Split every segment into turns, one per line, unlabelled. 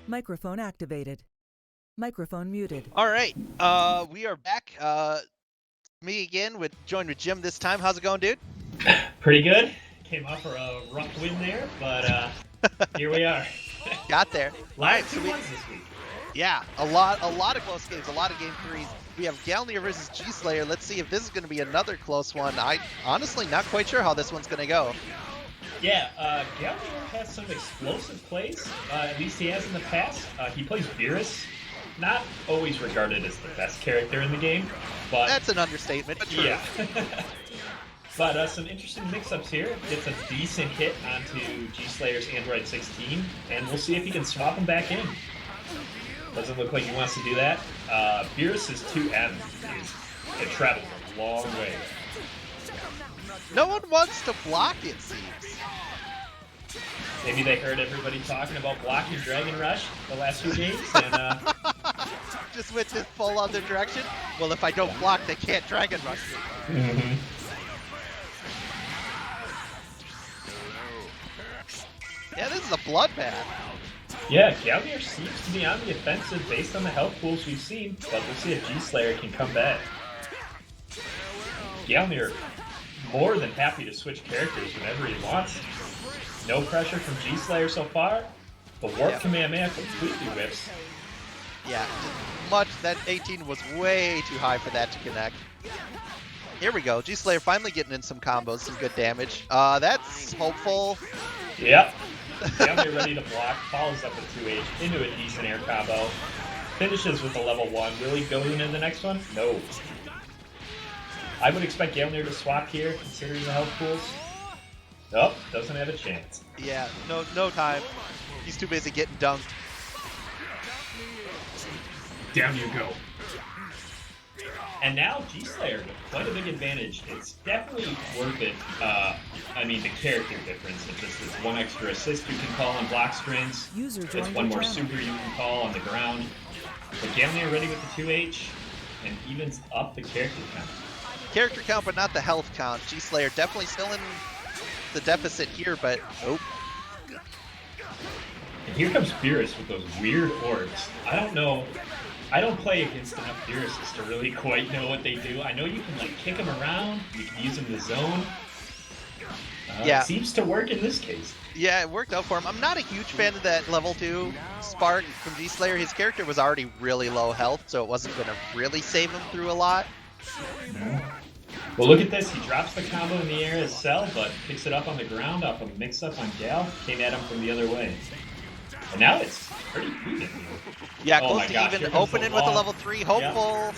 Microphone activated. Microphone muted.
All right, we are back. Me again, joined with Jim this time. How's it going, dude?
Pretty good. Came off for a rough win there, but here we are.
Got there.
Live 2-1 this week.
Yeah, a lot of close games, a lot of game threes. We have Galnier versus G-Slayer. Let's see if this is going to be another close one. I honestly not quite sure how this one's going to go.
Yeah, Galnier has some explosive plays. At least he has in the past. He plays Beerus. Not always regarded as the best character in the game, but
that's an understatement. But true.
Yeah. But some interesting mix-ups here. Gets a decent hit onto G-Slayer's Android 16, and we'll see if he can swap him back in. Doesn't look like he wants to do that. Beerus' 2M it travels a long way.
No one wants to block, it seems.
Maybe they heard everybody talking about blocking Dragon Rush the last few games, and
just went this full other direction. Well, if I don't block, they can't Dragon Rush me.
Mm-hmm.
Yeah, this is a bloodbath.
Yeah, Galnier seems to be on the offensive based on the health pools we've seen, but we'll see if G-Slayer can come back. Galnier more than happy to switch characters whenever he wants. No pressure from G-Slayer so far. The Warp Kamehameha completely whips.
Yeah, that 18 was way too high for that to connect. Here we go, G-Slayer finally getting in some combos, some good damage. That's hopeful.
Yep. Galnier ready to block, follows up with 2H into a decent air combo. Finishes with a level 1. Will he go into the next one? No. I would expect Galnier to swap here, considering the health pools. Nope, doesn't have a chance.
Yeah, no time. He's too busy getting dunked.
Down you go. And now G-Slayer with quite a big advantage. It's definitely worth it. I mean, the character difference. It's just this one extra assist you can call on block strings. It's one more super you can call on the ground. But Galnier ready with the 2H and evens up the character count.
Character count, but not the health count. G-Slayer definitely still in the deficit here, but oh.
And here comes Beerus with those weird orbs. I don't know. I don't play against enough Beeruses to really quite know what they do. I know you can like kick them around. You can use them to zone.
Yeah.
It seems to work in this case.
Yeah, it worked out for him. I'm not a huge fan of that level 2 spark from G-Slayer. His character was already really low health, so it wasn't going to really save him through a lot.
No. Well, look at this. He drops the combo in the air as Cell, but picks it up on the ground off a mix-up on Gal. Came at him from the other way. And now it's pretty even.
Yeah, close to even. Opening with a level 3. Hopeful.
Yep.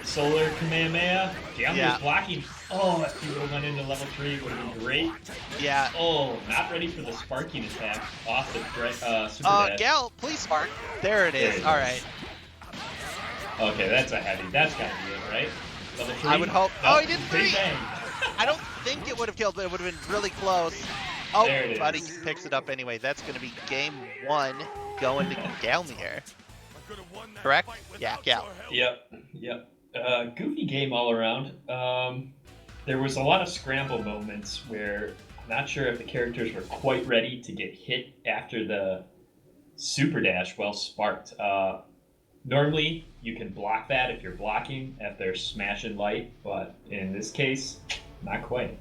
Solar Kamehameha. Galnier's blocking. Oh, if he would have went into level 3, it would have been great.
Yeah.
Oh, not ready for the sparking attack off the super dash.
Gal, please spark. There it is. All right.
Okay, that's a heavy. That's got to be it, right? Level 3?
I would hope.
No,
Oh, he did 3.
Bang.
I don't think it would have killed, but it would have been really close. Oh,
there it
but he
is.
picks it up anyway. That's going to be game 1 going to Galnier. Correct? Yeah, Gal.
Yep. Goofy game all around. There was a lot of scramble moments where I'm not sure if the characters were quite ready to get hit after the super dash well sparked. Normally, you can block that if you're blocking if they're smashing light, but in this case, not quite.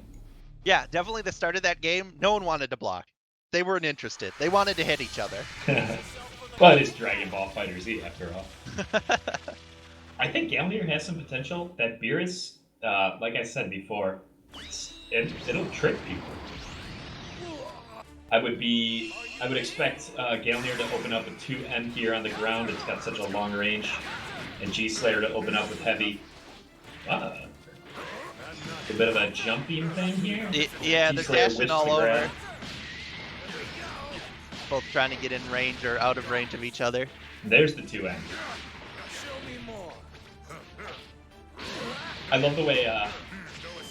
Yeah, definitely the start of that game, no one wanted to block. They weren't interested. They wanted to hit each other.
But it's Dragon Ball Fighter Z after all. I think Galnier has some potential. That Beerus, like I said before, it'll trick people. I would expect Galnier to open up with 2M here on the ground. It's got such a long range. And G-Slayer to open up with heavy. A bit of a jumping thing here.
Yeah, they're dashing all over. Both trying to get in range or out of range of each other.
There's the 2M. I love the way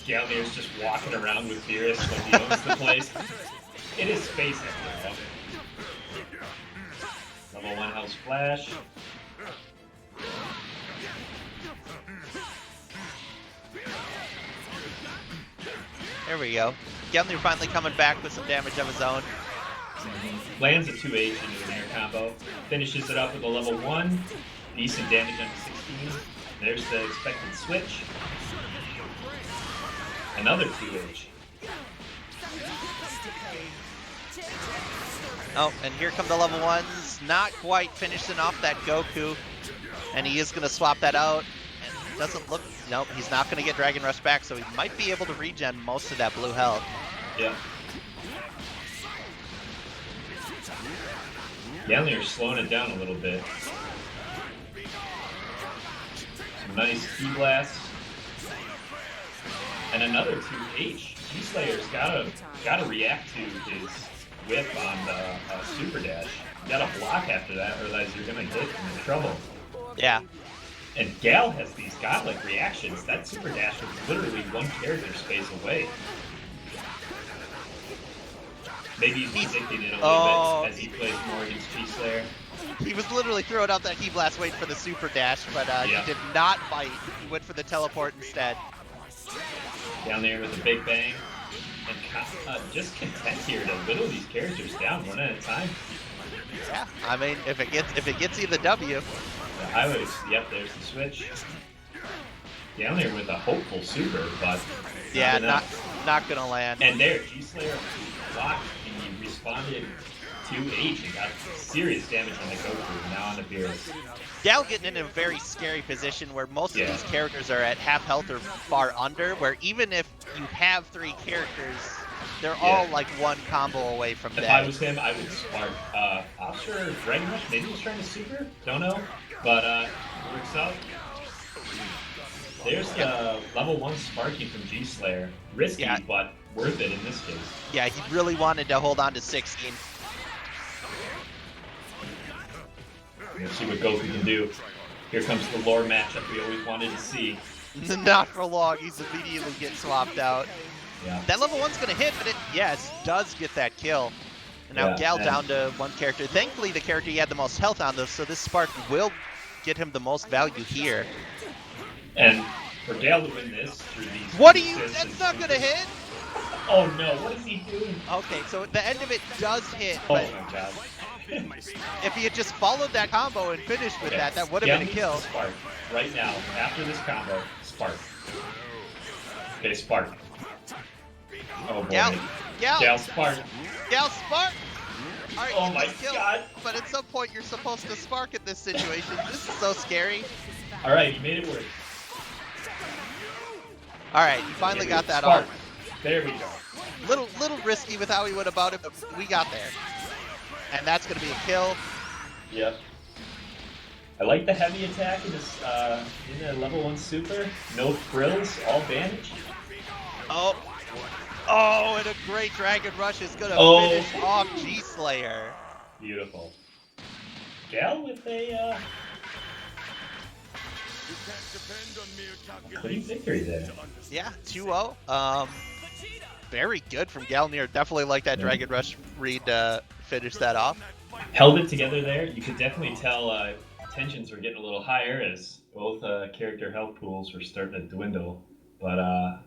Galnier's just walking around with Beerus like he owns the place. It is space after all. Level 1 health splash.
There we go. Galnier finally coming back with some damage of his own.
Lands a 2H into an air combo. Finishes it up with a level 1. Decent damage on the 16. There's the expected switch. Another 2H.
Oh, and here come the level 1s. Not quite finishing off that Goku. And he is going to swap that out. And it doesn't look... Nope, he's not going to get Dragon Rush back, so he might be able to regen most of that blue health.
Yeah. Galnier's slowing it down a little bit. Some nice T-blasts. And another 2H. G-Slayer's gotta react to his whip on the super dash. You gotta block after that, otherwise you're gonna get in trouble.
Yeah.
And Gal has these godlike reactions. That super dash was literally one character space away. Maybe he's predicting it a little bit as he plays more against G-Slayer.
He was literally throwing out that Key Blast waiting for the super dash, but he did not bite. He went for the teleport instead.
Down there with a big bang. And just content here to whittle these characters down one at a time.
Yeah, I mean, if it gets you the W.
I would, yep, there's the switch. Down there with a hopeful super, but
yeah, not gonna land.
And there, G-Slayer blocked, and he responded to H and got serious damage on the Goku, now on the Beerus.
Gal getting in a very scary position where most of these characters are at half health or far under, where even if you have 3 characters, they're all like one combo away from death.
If I was him, I would spark. I'm sure Dragon Rush maybe was trying to super, don't know, but works out. There's the level 1 sparking from G-Slayer. Risky, but worth it in this case.
Yeah, he really wanted to hold on to 16.
We'll see what Goku can do. Here comes the lore matchup we always wanted to see.
Not for long, he's immediately getting swapped out.
Yeah.
That level 1's gonna hit, but it, does get that kill. And now Gal down to 1 character. Thankfully, the character he had the most health on, though, so this spark will get him the most value here.
And for Gal to win this through these...
What do you... That's not gonna hit?
Oh no, what is he doing?
Okay, so the end of it does hit,
Oh
but
my god.
if he had just followed that combo and finished with that would have been a kill.
Spark. Right now, after this combo, spark. Okay, spark. Oh boy. Gal spark.
Gal spark! Alright,
oh my god.
But at some point you're supposed to spark in this situation. This is so scary.
Alright, you made it work.
Alright, you finally got that
spark.
off.
There we go.
Little risky with how he went about it, but we got there. And that's gonna be a kill.
Yep. I like the heavy attack in this in the level 1 super. No frills, all bandage.
Oh, and a great Dragon Rush is gonna finish off G-Slayer.
Beautiful. Gal with a clean victory there.
Yeah, 2-0. Very good from Galnier. Definitely like that Dragon Rush read to finish that off.
Held it together there. You could definitely tell tensions were getting a little higher as both character health pools were starting to dwindle. But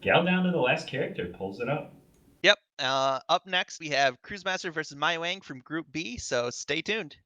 Gal down to the last character pulls it up.
Yep. Up next we have Cruisemaster versus Mai Wang from Group B, so stay tuned.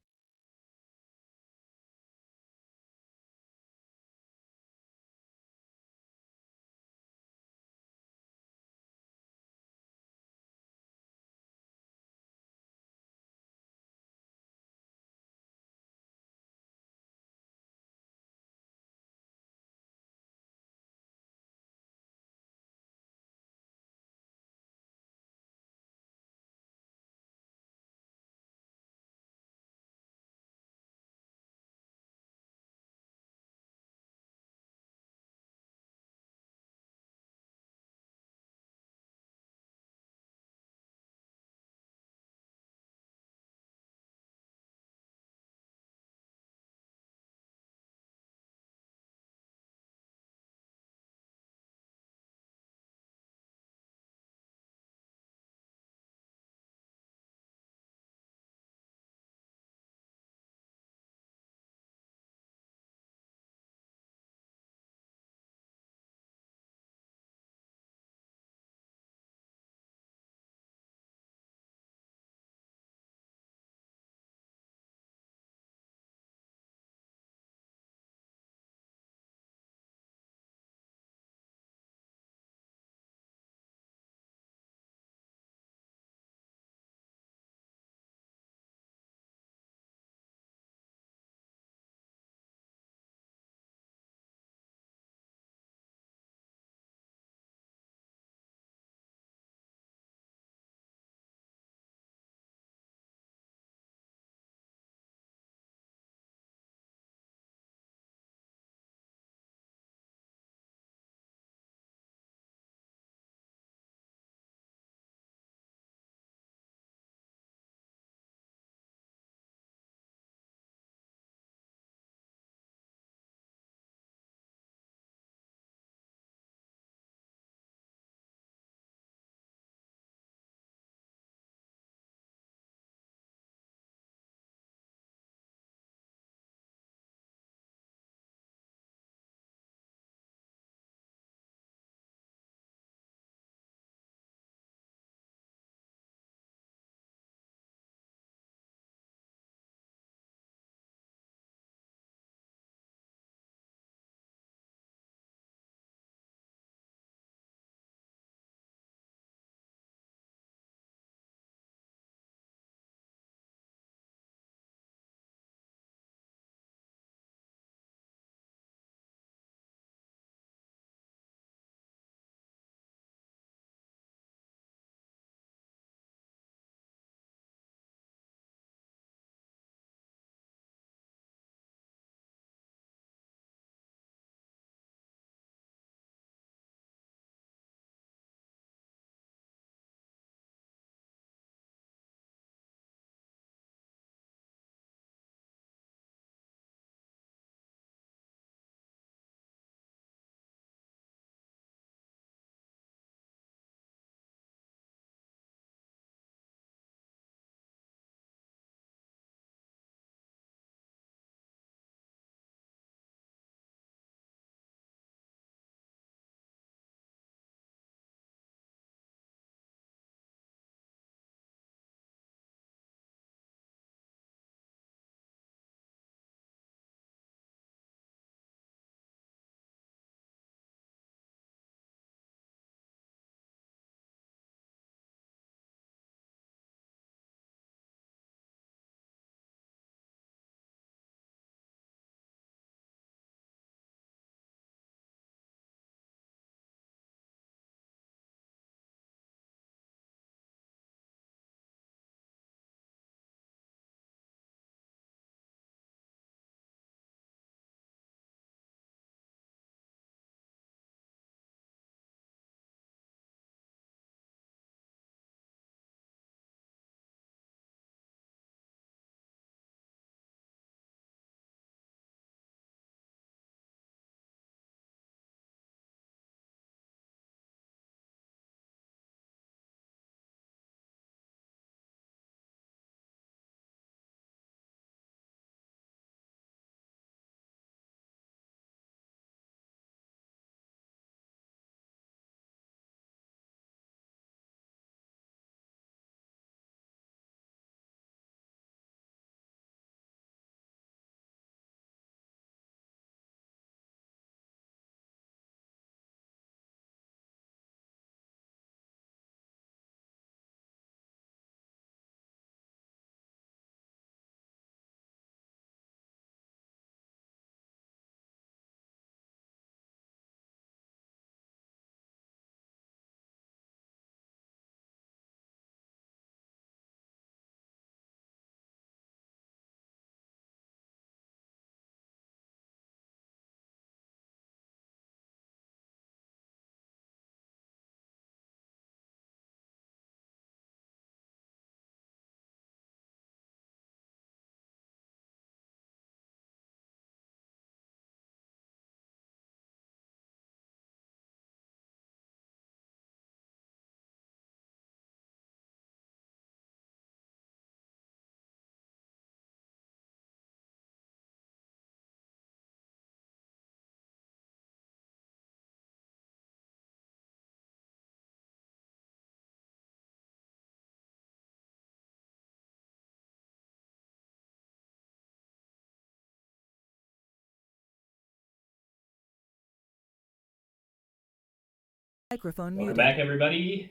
Microphone
Welcome
muted.
back, everybody.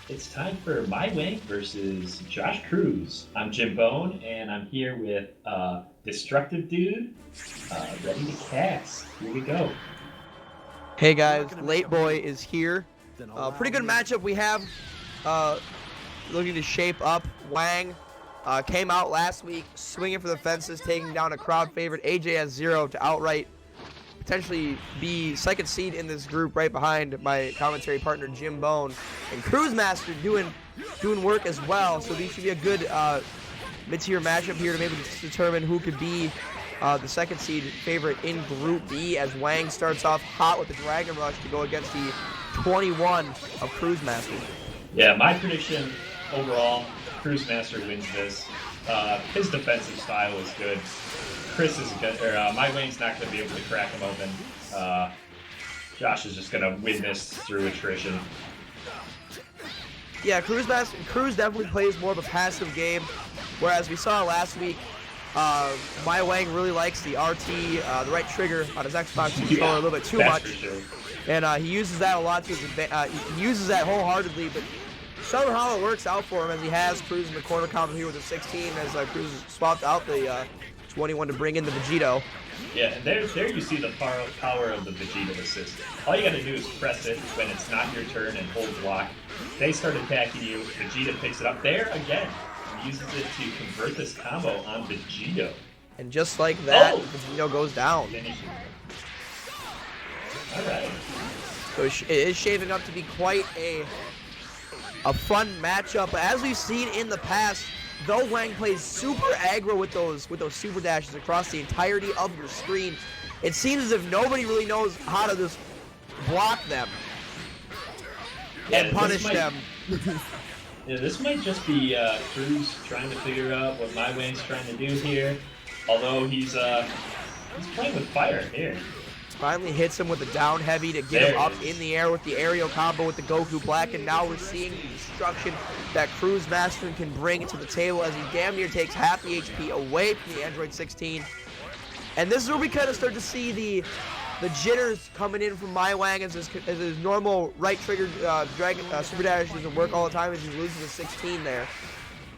It's time for My Wing versus Josh Cruz. I'm Jim Bone, and I'm here with Destructive Dude, ready to cast. Here we go.
Hey guys, Late Boy is here. Pretty good matchup we have. Looking to shape up. Wang came out last week swinging for the fences, taking down a crowd favorite AJ as 0 to outright potentially be second seed in this group right behind my commentary partner Jim Bone. And Cruise Master doing work as well, so these should be a good mid-tier matchup here to maybe determine who could be the second seed favorite in Group B, as Wang starts off hot with the Dragon Rush to go against the 21 of Cruise Master.
Yeah, my prediction overall, Cruise Master wins this. His defensive style is good. Chris is good, or My Wing's not going to be able to crack him open. Josh is just going to win this through attrition.
Yeah, Cruz definitely plays more of a passive game, whereas we saw last week, My Wang really likes the RT, the right trigger on his Xbox controller a little bit too much,
sure.
and he uses that a lot to his he uses that wholeheartedly, but somehow it works out for him as he has Cruz in the corner combo here with the 16 as Cruz swapped out the 21 to bring in the Vegito.
Yeah, and there you see the power of the Vegeta assist. All you gotta do is press it when it's not your turn and hold block. They start attacking you, Vegeta picks it up there again, and uses it to convert this combo on Vegito.
And just like that, Vegito goes down.
Alright.
So it is shaping up to be quite a fun matchup. But as we've seen in the past, though Wang plays super aggro with those super dashes across the entirety of your screen, it seems as if nobody really knows how to just block them and punish them.
Yeah, this might just be Cruz trying to figure out what My Wing's trying to do here. Although he's playing with fire here.
Finally hits him with the down heavy to get him up in the air with the aerial combo with the Goku Black, and now we're seeing the destruction that Cruise Master can bring to the table as he damn near takes half the HP away from the Android 16. And this is where we kind of start to see the jitters coming in from My Wang as his normal right trigger dragon super dash doesn't work all the time as he loses the 16 there.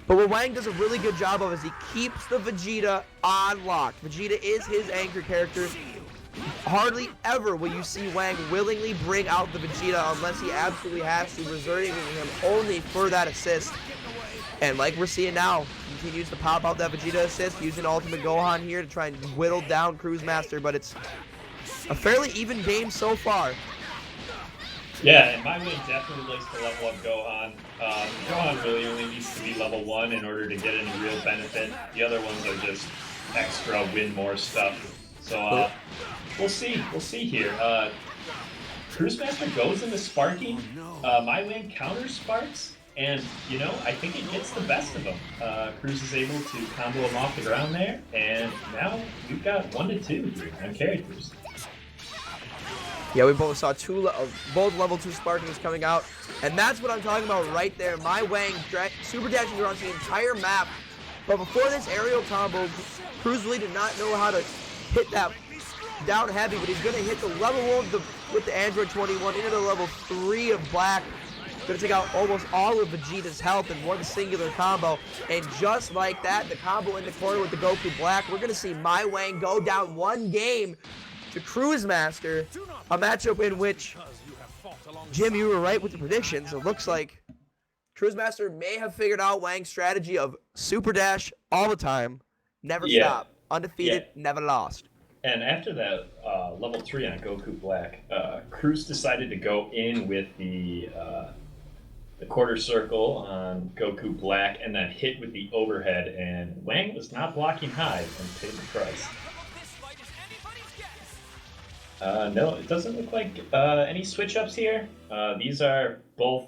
But what Wang does a really good job of is he keeps the Vegeta on lock. Vegeta is his anchor character. Hardly ever will you see Wang willingly bring out the Vegeta unless he absolutely has to, reserving him only for that assist. And like we're seeing now, he continues to pop out that Vegeta assist, using Ultimate Gohan here to try and whittle down Cruise Master, but it's a fairly even game so far.
Yeah, and My Wing definitely likes to level up Gohan. Gohan really only needs to be level 1 in order to get any real benefit. The other ones are just extra win more stuff. So we'll see here. Cruise Master goes into sparking. My Wing counters sparks, and I think it gets the best of him. Cruz is able to combo him off the ground there, and now we've got 1-2 here on characters.
Yeah, we both saw both level 2 sparkings coming out, and that's what I'm talking about right there. My Wang super dashes around the entire map, but before this aerial combo, Cruz really did not know how to hit that down heavy, but he's going to hit the level 1 with the Android 21 into the level 3 of Black. Going to take out almost all of Vegeta's health in one singular combo. And just like that, the combo in the corner with the Goku Black, we're going to see My Wang go down 1 game to Cruise Master. A matchup in which, Jim, you were right with the predictions. It looks like Cruise Master may have figured out Wang's strategy of super dash all the time, never stop. Undefeated, never lost.
And after that level 3 on Goku Black, Cruz decided to go in with the quarter circle on Goku Black and then hit with the overhead, and Wang was not blocking high and paid the price. No, it doesn't look like any switch-ups here. These are both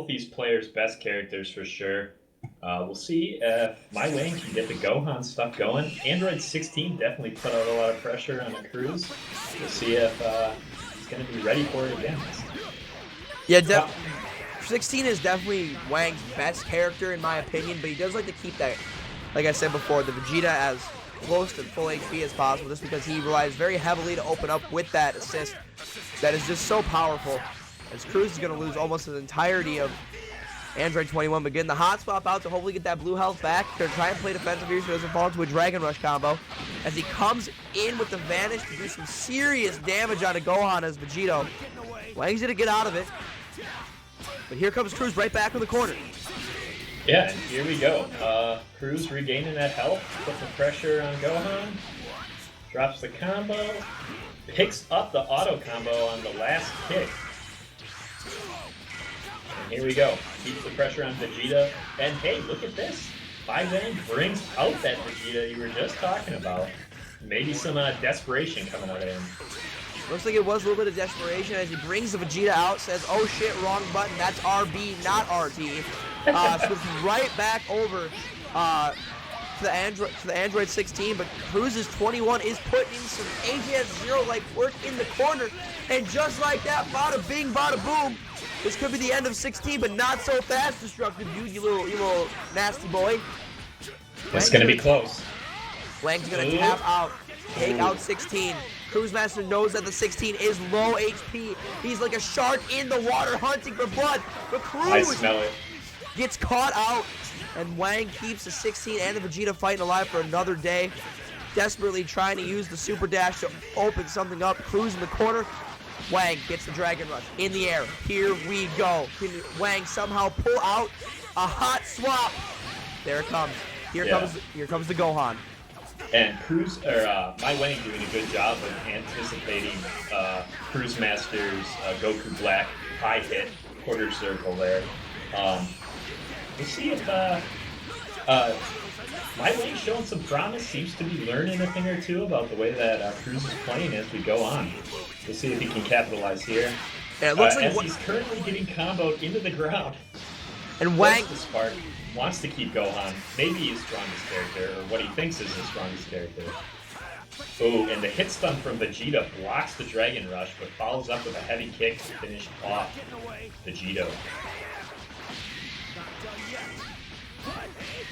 these players' best characters for sure. We'll see if My Wing can get the Gohan stuff going. Android 16 definitely put out a lot of pressure on the Cruz. We'll see if he's going to be ready for it again.
Yeah, 16 is definitely Wang's best character in my opinion, but he does like to keep that, like I said before, the Vegeta as close to full HP as possible, just because he relies very heavily to open up with that assist that is just so powerful. As Cruz is going to lose almost the entirety of Android 21, but getting the hot swap out to hopefully get that blue health back. They're trying to play defensive here so he doesn't fall into a Dragon Rush combo. As he comes in with the Vanish to do some serious damage on a Gohan as Vegito. Wang's going to get out of it. But here comes Cruz right back in the corner.
Yeah, and here we go. Cruz regaining that health, put the pressure on Gohan, drops the combo, picks up the auto combo on the last kick. And here we go. Keeps the pressure on Vegeta. And hey, look at this. Wang brings out that Vegeta you were just talking about. Maybe some desperation coming out of him.
Looks like it was a little bit of desperation as he brings the Vegeta out, says, oh shit, wrong button, that's RB, not RT. Switches right back over to the Android 16, but Cruz's 21 is putting in some AGS0-like work in the corner, and just like that, bada bing, bada boom, this could be the end of 16, but not so fast, Destructive Dude, you little nasty boy.
It's gonna be close.
Wang's gonna tap out, take out 16. Cruzmaster knows that the 16 is low HP. He's like a shark in the water hunting for blood. But Cruz
I smell it.
Gets caught out, and Wang keeps the 16 and the Vegeta fighting alive for another day. Desperately trying to use the Super Dash to open something up. Cruz in the corner. Wang gets the Dragon Rush in the air. Here we go. Can Wang somehow pull out a hot swap? There it comes. Here comes the Gohan.
And Cruz, or My Wang doing a good job of anticipating Cruz Master's Goku Black high hit quarter circle there. We'll see if My Wang's showing some promise. Seems to be learning a thing or two about the way that Cruz is playing as we go on. We'll see if he can capitalize here.
And it looks like
as he's currently getting comboed into the ground.
And Wang,
the spark, wants to keep Gohan. Maybe his strongest character, or what he thinks is his strongest character. Oh, and the hit stun from Vegeta blocks the Dragon Rush, but follows up with a heavy kick to finish off Vegito.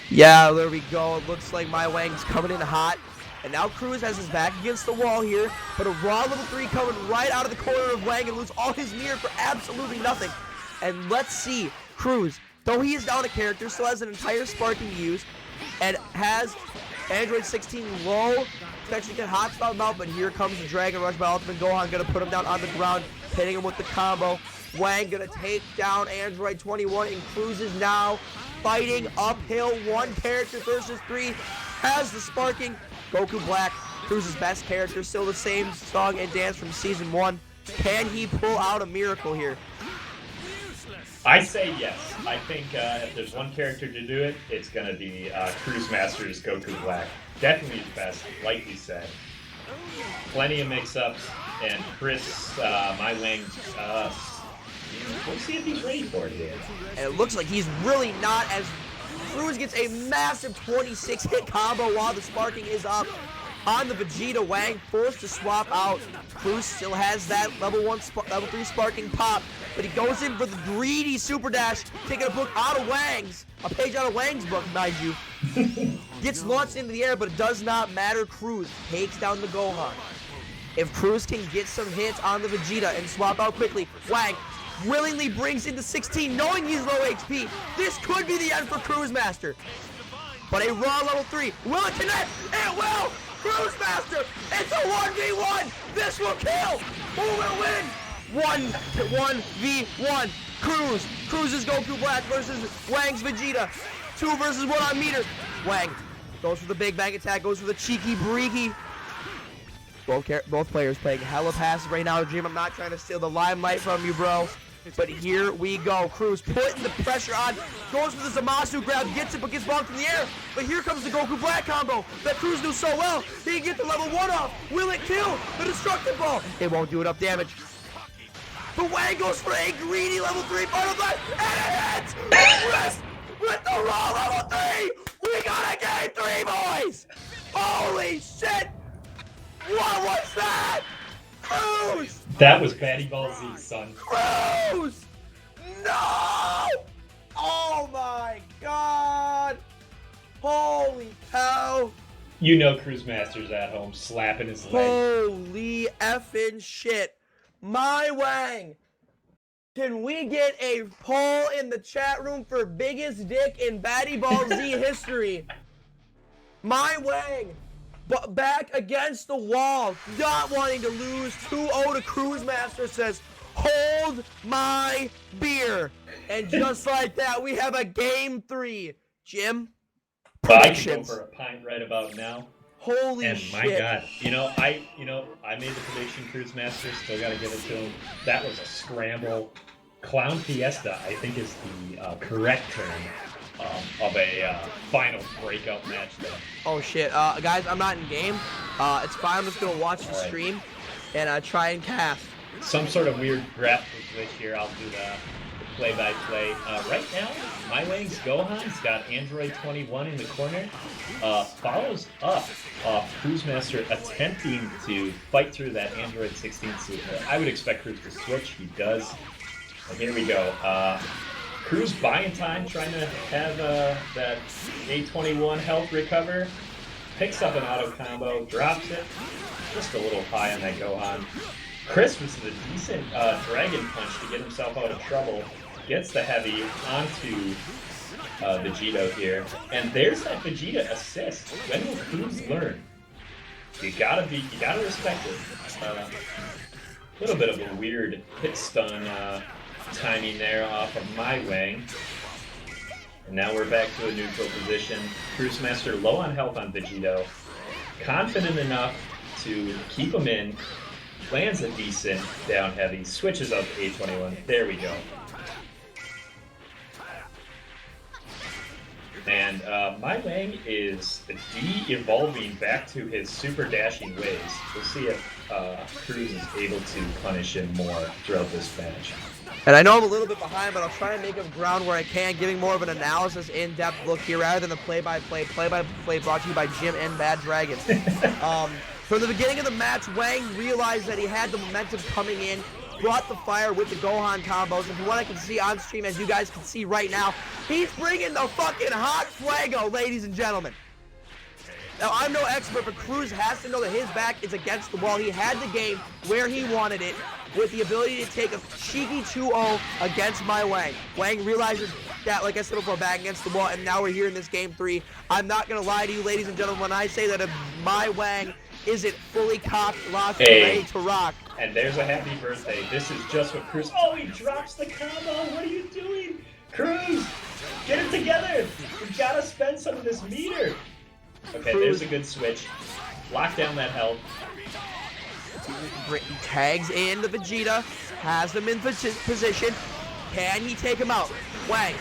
Yeah, there we go. It looks like My Wang's coming in hot. And now Cruz has his back against the wall here, but a raw level 3 coming right out of the corner of Wang and lose all his mirror for absolutely nothing. And let's see, Cruz, though he is down a character, still has an entire Sparking to use, and has Android 16 low, potentially can hot spot him out, but here comes the Dragon Rush by Ultimate Gohan, gonna put him down on the ground, hitting him with the combo. Wang gonna take down Android 21, and Cruz is now fighting uphill, one character versus 3, has the Sparking. Goku Black, Cruz's best character, still the same song and dance from Season 1. Can he pull out a miracle here?
I say yes. I think if there's one character to do it, it's going to be Cruz Master's Goku Black. Definitely his best, like you said. Plenty of mix-ups, and Chris, My Wang, we'll see if he's ready for it here.
And it looks like he's really not, as Cruz gets a massive 26 hit combo while the Sparking is up on the Vegeta. Wang forced to swap out. Cruz still has that level 3 Sparking pop, but he goes in for the greedy Super Dash, taking a book out of Wang's, a page out of Wang's book, mind you. Gets launched into the air, but it does not matter. Cruz takes down the Gohan. If Cruz can get some hits on the Vegeta and swap out quickly, Wang willingly brings in the 16, knowing he's low HP. This could be the end for Cruz Master. But a raw level 3, will it connect? It will! Cruz Master, it's a 1v1! This will kill! Who will win? 1v1. Cruz's Goku Black versus Wang's Vegeta. 2 versus 1 on meter. Wang goes for the big bang attack, goes for the cheeky breaky. Both players playing hella passes right now, Dream. I'm not trying to steal the limelight from you, bro. But here we go. Cruz putting the pressure on. Goes for the Zamasu grab. Gets it, but gets bumped in the air. But here comes the Goku Black combo that Cruz knew so well. He can get the level 1 off. Will it kill the Destructive Ball? It won't do enough damage. But Wang goes for a greedy level 3 final blast. And it hits! With the raw level 3! We got a game 3, boys! Holy shit! What was that? Cruz!
That was Batty Ball Z, son.
Cruz! No! Oh my god! Holy cow!
You know Cruise Master's at home slapping his leg.
Holy effing shit. My Wang. Can we get a poll in the chat room for biggest dick in Batty Ball Z history? My Wang. But back against the wall, not wanting to lose 2-0 to Cruise Master, says, hold my beer. And just like that, we have a game 3. Jim,
I could go
predictions.
for a pint right about now.
Holy
And
shit.
my God, I made the prediction. Cruise Master, still got to give it to him. That was a scramble. Clown Fiesta, I think, is the correct term of a final breakout match there.
Oh shit, guys, I'm not in game. It's fine. I'm just gonna watch the stream and try and cast.
Some sort of weird graphical glitch here. I'll do the play-by-play. Right now, My Wang's Gohan's got Android 21 in the corner. Follows up Cruise Master attempting to fight through that Android 16 suit. I would expect Cruise to switch. He does. And here we go. Cruz buying time, trying to have that A21 health recover. Picks up an auto combo, drops it. Just a little high on that Gohan. Chris was a decent dragon punch to get himself out of trouble. Gets the heavy onto Vegito here. And there's that Vegeta assist. When will Cruz learn? You gotta respect it. A little bit of a weird hit stun timing there off of My Wang. And now we're back to a neutral position. Cruise Master low on health on Vegito. Confident enough to keep him in. Lands a decent down heavy. Switches up to A21. There we go. And My Wang is de-evolving back to his super dashing ways. We'll see if Cruz is able to punish him more throughout this match.
And I know I'm a little bit behind, but I'll try and make up ground where I can, giving more of an analysis, in-depth look here rather than the play-by-play. Play-by-play brought to you by Jim and Bad Dragon. From the beginning of the match, Wang realized that he had the momentum coming in, brought the fire with the Gohan combos, and from what I can see on stream, as you guys can see right now, he's bringing the fucking hot fuego, ladies and gentlemen. Now, I'm no expert, but Cruz has to know that his back is against the wall. He had the game where he wanted it, with the ability to take a cheeky 2-0 against My Wang. Wang realizes that, like I said before, back against the wall, and now we're here in this game 3. I'm not going to lie to you, ladies and gentlemen, when I say that My Wang isn't fully cocked, locked, and ready to rock.
And there's a happy birthday. This is just what Cruz... Oh, he drops the combo! What are you doing? Cruz, get it together! We've got to spend some of this meter! Okay, there's a good switch. Lock down that health.
Tags in the Vegeta, has him in position. Can he take him out? Wang,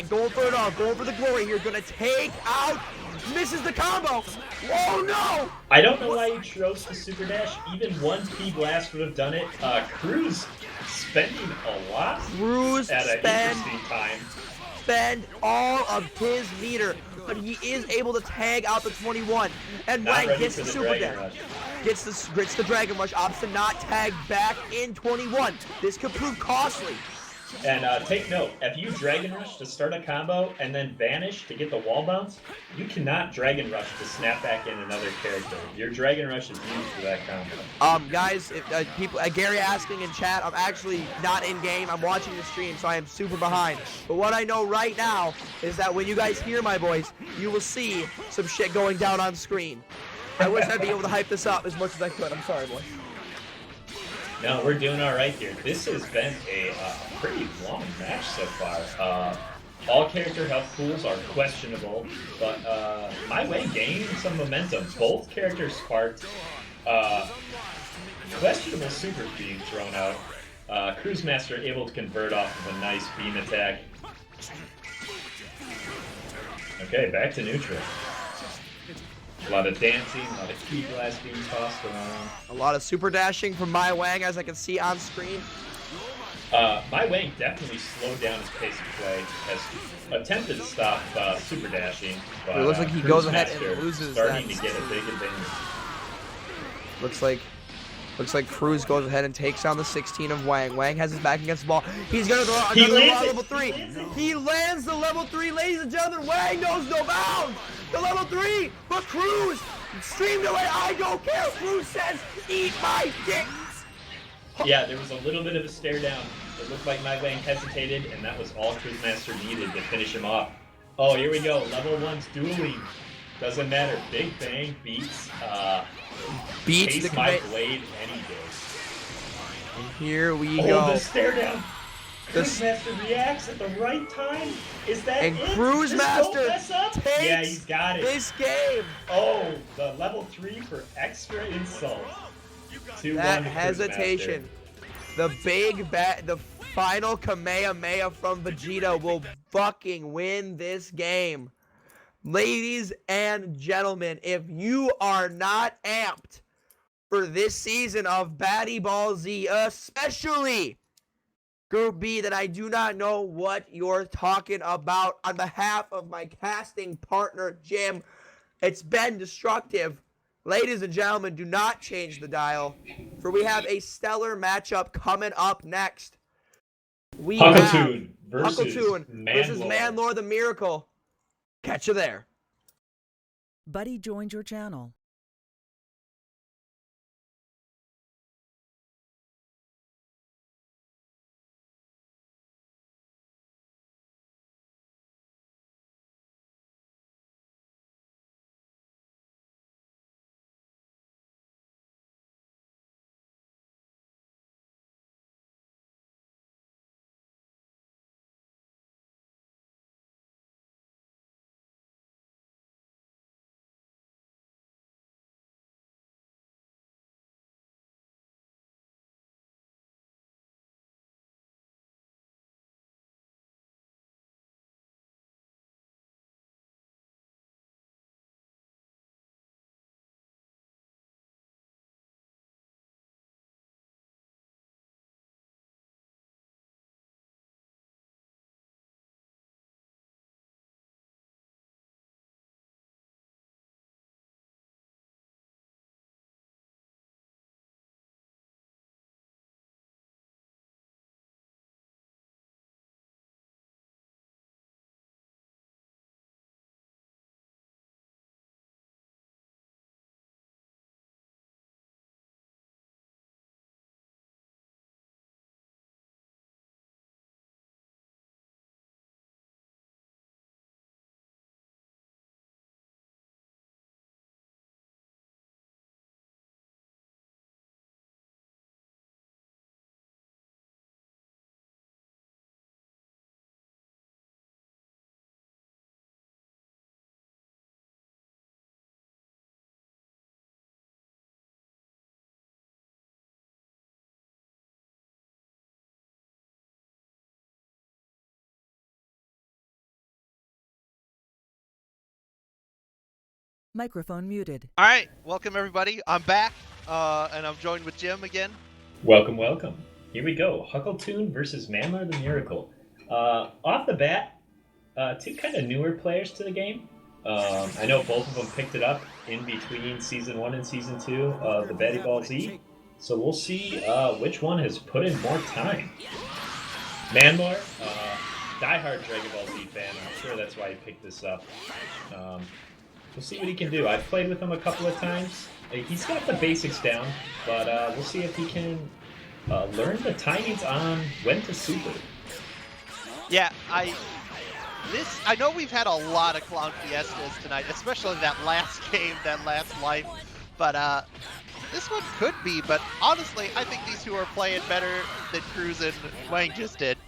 going for it all, going for the glory here. Gonna take out, misses the combo. Oh no!
I don't know why he chose the super dash. Even one P blast would have done it. Cruz spending a lot at an interesting time.
Spend all of his meter, but he is able to tag out the 21. And Wang gets the super dash. Gets the Dragon Rush, opts to not tag back in 21. This could prove costly.
And take note, if you Dragon Rush to start a combo and then vanish to get the wall bounce, you cannot Dragon Rush to snap back in another character. Your Dragon Rush is used for that combo.
Guys, if, people, Gary asking in chat, I'm actually not in game. I'm watching the stream, so I am super behind. But what I know right now is that when you guys hear my voice, you will see some shit going down on screen. I wish I'd be able to hype this up as much as I could. I'm sorry, boy.
No, we're doing all right here. This has been a pretty long match so far. All character health pools are questionable, but My Wang gained some momentum. Both characters sparked. Questionable super being thrown out. Cruise Master able to convert off of a nice beam attack. Okay, back to neutral. A lot of dancing, a lot of key glass being tossed around.
A lot of super dashing from My Wang, as I can see on screen.
My Wang definitely slowed down his pace of play, has attempted to stop super dashing, but
it looks like he
Cruise
goes ahead
Master
and loses
starting
that.
to get a big advantage.
Looks like Looks like Cruz goes ahead and takes down the 16 of Wang. Wang has his back against the ball. He's going to throw
He
another
lands
level 3. He lands the level 3, ladies and gentlemen. Wang knows no bounds. The level 3, but Cruz streamed away. I don't care. Cruz says, eat my dick.
Yeah, there was a little bit of a stare down. It looked like My Wang hesitated, and that was all Quizmaster needed to finish him off. Oh, here we go. Level 1's dueling. Doesn't matter. Big Bang beats
Beats the
My Blade any day.
And here we
Oh,
go.
the stare down.
This-
Quizmaster reacts at the right time. Is that
And
it?
Cruz
Just
Master
don't mess up?
takes
Yeah, he's got it.
this game.
Oh, the level 3 for extra insult. 2-1
That
to
hesitation. The the final Kamehameha from Vegeta will fucking win this game. Ladies and gentlemen, if you are not amped for this season of Batty Ball Z, especially Group B, then I do not know what you're talking about. On behalf of my casting partner, Jim, it's been destructive. Ladies and gentlemen, do not change the dial, for we have a stellar matchup coming up next. We have
Huckleton versus
Manlore the Miracle. Catch you there.
Buddy joined your channel. Microphone muted.
All right, welcome everybody. I'm back, and I'm joined with Jim again.
Welcome, welcome. Here we go. Huckleton versus Manlore the Miracle. Off the bat, two kind of newer players to the game. I know both of them picked it up in between Season 1 and Season 2 of the Batty Ball Z. So we'll see which one has put in more time. Manlore, diehard Dragon Ball Z fan. I'm sure that's why he picked this up. We'll see what he can do. I've played with him a couple of times. He's got the basics down, but we'll see if he can learn the timings on when to super.
Yeah, I know we've had a lot of Clown Fiestas tonight, especially that last game, that last life. But this one could be. But honestly, I think these two are playing better than Cruz and Wang just did.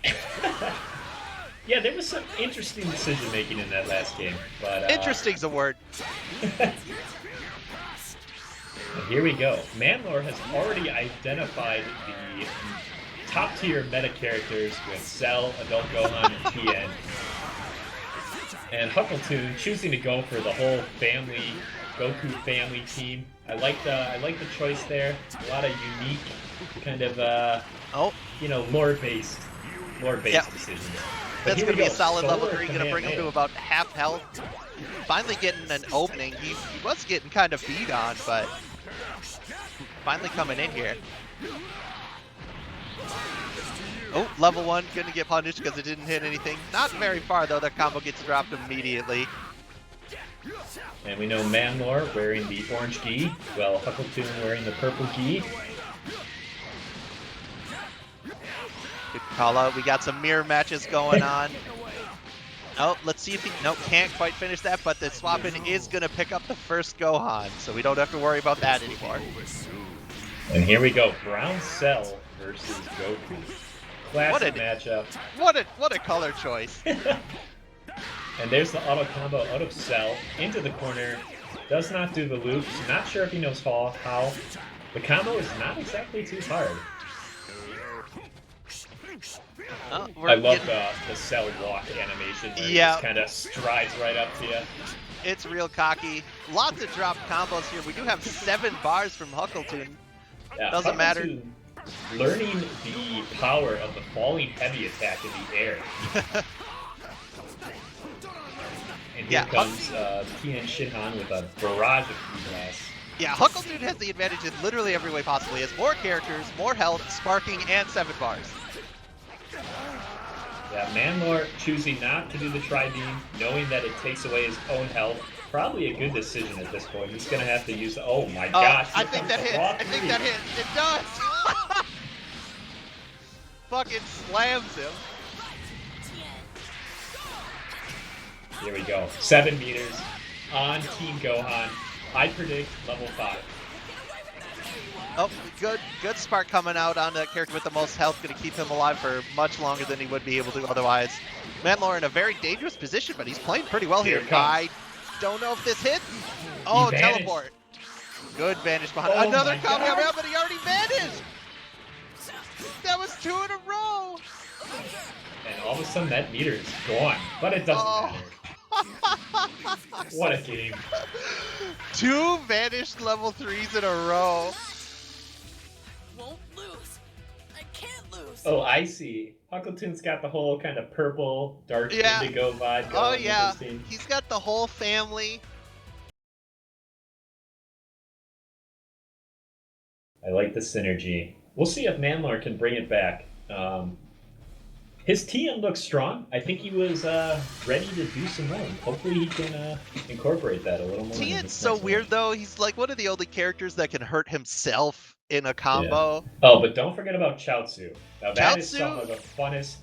Yeah, there was some interesting decision making in that last game. But
interesting's a word.
And here we go. Manlore has already identified the top tier meta characters with Cell, Adult Gohan, and Tien. And Huckleton choosing to go for the whole family, Goku family team. I like the choice there. A lot of unique kind of lore-based decisions. But
That's going to be a solid
Solar
level 3, going to bring him to about half health. Finally getting an opening. He was getting kind of beat on, but finally coming in here. Oh, level 1 gonna get punished because it didn't hit anything. Not very far though, that combo gets dropped immediately.
And we know Manlore wearing the orange gi, while Huckleton wearing the purple gi.
Good call out. We got some mirror matches going on. Oh, let's see if he, nope, can't quite finish that, but the swap-in is going to pick up the first Gohan, so we don't have to worry about that anymore.
And here we go, Brown Cell versus Goku. Classic matchup.
What a color choice.
And there's the auto combo out of Cell, into the corner, does not do the loops, not sure if he knows how. The combo is not exactly too hard.
Oh,
I love the Cell walk animation where he just kind of strides right up to you.
It's real cocky. Lots of drop combos here. We do have 7 bars from Huckleton.
Yeah,
Doesn't matter.
Learning the power of the falling heavy attack in the air. And here comes Tien Shinhan with a barrage of blast.
Yeah, Huckleton has the advantage in literally every way possible. He has more characters, more health, sparking, and 7 bars.
Yeah, Manlore choosing not to do the Tri-Beam, knowing that it takes away his own health. Probably a good decision at this point. He's going to have to use... Oh my gosh.
I think that hit. I think that hit. It does. Fucking slams him.
Here we go. 7 meters on Team Gohan. I predict level 5.
Oh, good spark coming out on the character with the most health. Going to keep him alive for much longer than he would be able to otherwise. Manlore in a very dangerous position, but he's playing pretty well here. I don't know if this hits. Oh, teleport. Good vanish behind. Another Kamehameha, but he already vanished. That was 2 in a row.
And all of a sudden that meter is gone, but it doesn't matter. What a game.
2 vanished level 3s in a row.
Won't lose. I can't lose.
Oh, I see. Huckleton's got the whole kind of purple, dark indigo vibe going.
Oh yeah, he's got the whole family.
I like the synergy. We'll see if Manlore can bring it back. His TN looks strong. I think he was ready to do some more. Hopefully he can incorporate that a little more.
TN's so weird though. He's like one of the only characters that can hurt himself in a combo.
Yeah. Oh, but don't forget about Chaozu. Now that is some of the funnest.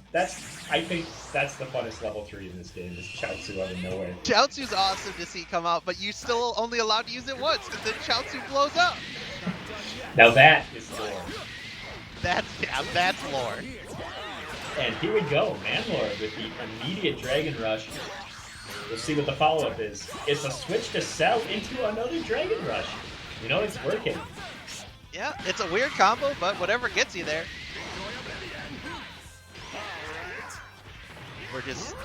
I think that's the funnest level 3 in this game. Is Chaozu out of nowhere.
Chaozu's awesome to see come out, but you're still only allowed to use it once because then Chaozu blows up.
Now that is lore.
That's lore.
And here we go, Manlore with the immediate Dragon Rush. We'll see what the follow-up is. It's a switch to Cell into another Dragon Rush. You know, it's working.
Yeah, it's a weird combo, but whatever gets you there. We're just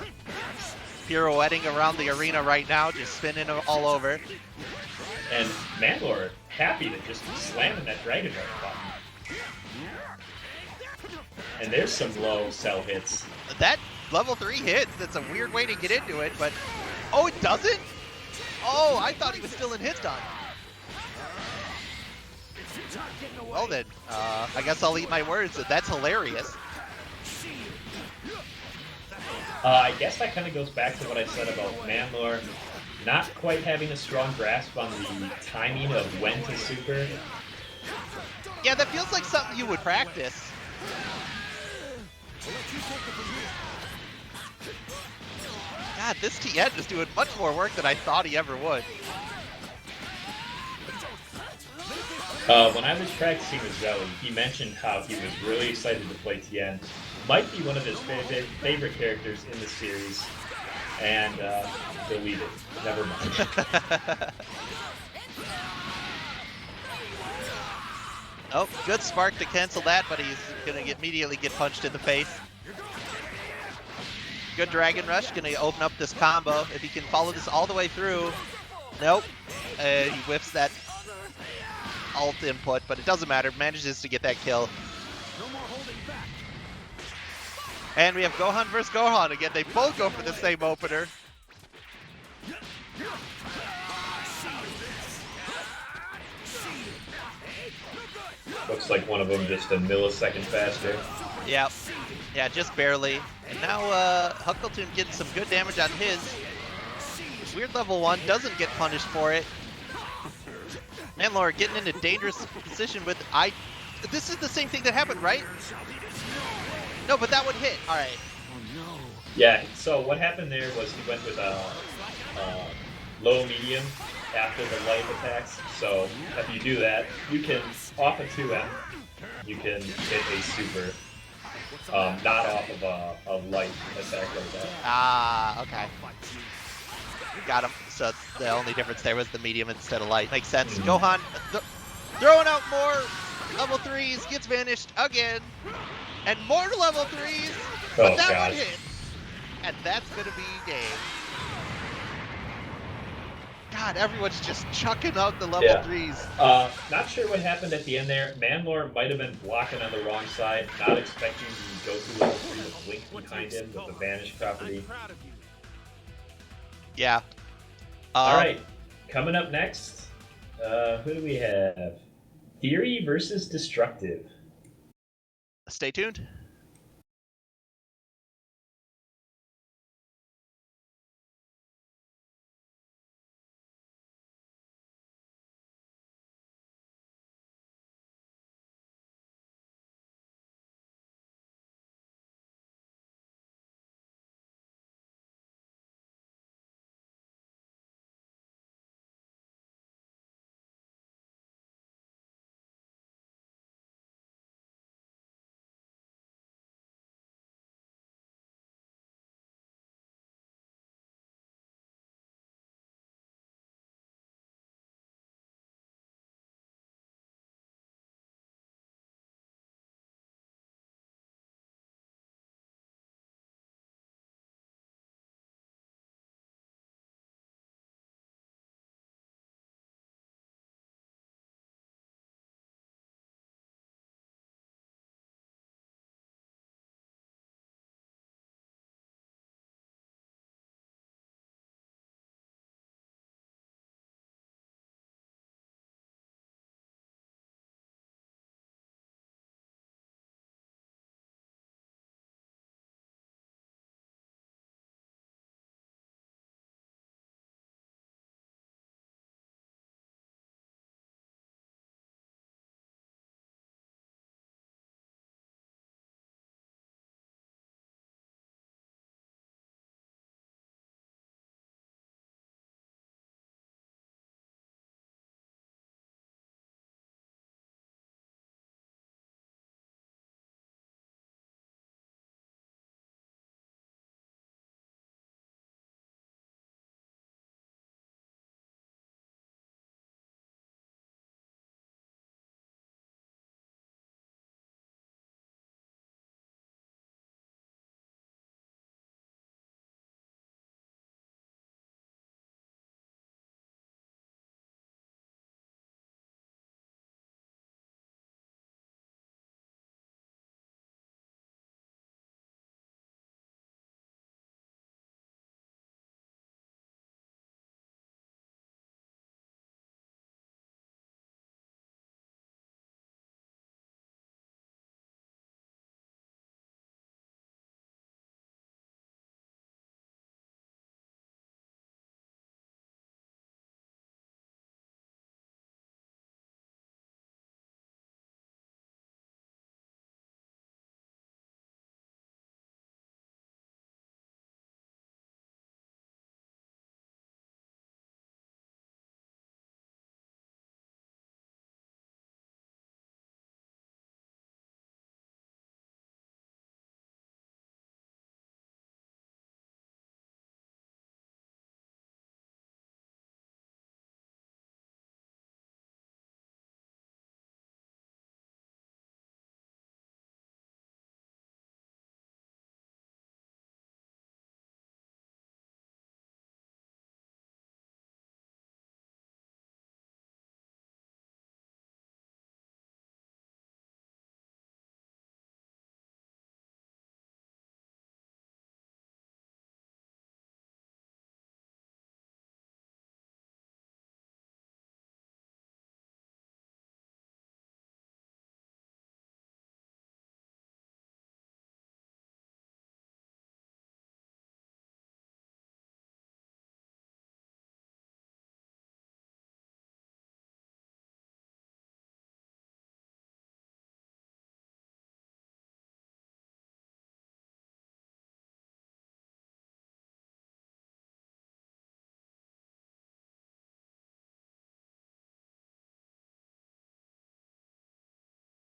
pirouetting around the arena right now, just spinning all over.
And Manlore happy to just slamming that Dragon Rush button. And there's some low Cell hits.
That level 3 hits, that's a weird way to get into it, but... Oh, it doesn't? Oh, I thought he was still in hit stun. Well then, I guess I'll eat my words. That's hilarious.
I guess that kind of goes back to what I said about Manlore not quite having a strong grasp on the timing of when to super.
Yeah, that feels like something you would practice. God, this Tien is doing much more work than I thought he ever would.
When I was practicing with Zoe, he mentioned how he was really excited to play Tien. Might be one of his favorite characters in the series. And delete it. Never mind.
Oh, good spark to cancel that, but he's going to immediately get punched in the face. Good Dragon Rush, going to open up this combo. If he can follow this all the way through. Nope. He whiffs that alt input, but it doesn't matter. Manages to get that kill. And we have Gohan versus Gohan again. They both go for the same opener.
Looks like one of them just a millisecond faster.
Yep. Yeah, just barely. And now Huckleton getting some good damage on his. Weird level 1, doesn't get punished for it. Manlore getting in a dangerous position with this is the same thing that happened, right? No, but that would hit. All right.
Yeah, so what happened there was he went with a low medium after the light attacks. So if you do that, you can, off a 2M, you can hit a super, not off of a light attack like that.
Ah, okay. Got him. So the only difference there was the medium instead of light. Makes sense. Gohan throwing out more level 3s, gets vanished again. And more level 3s, but that one hit. And that's going to be game. God, everyone's just chucking out the level 3s.
Not sure what happened at the end there. Manlore might have been blocking on the wrong side, not expecting the Goku level 3 to blink behind him with the vanish property.
Yeah.
Alright, coming up next, who do we have? Theory versus Destructive.
Stay tuned.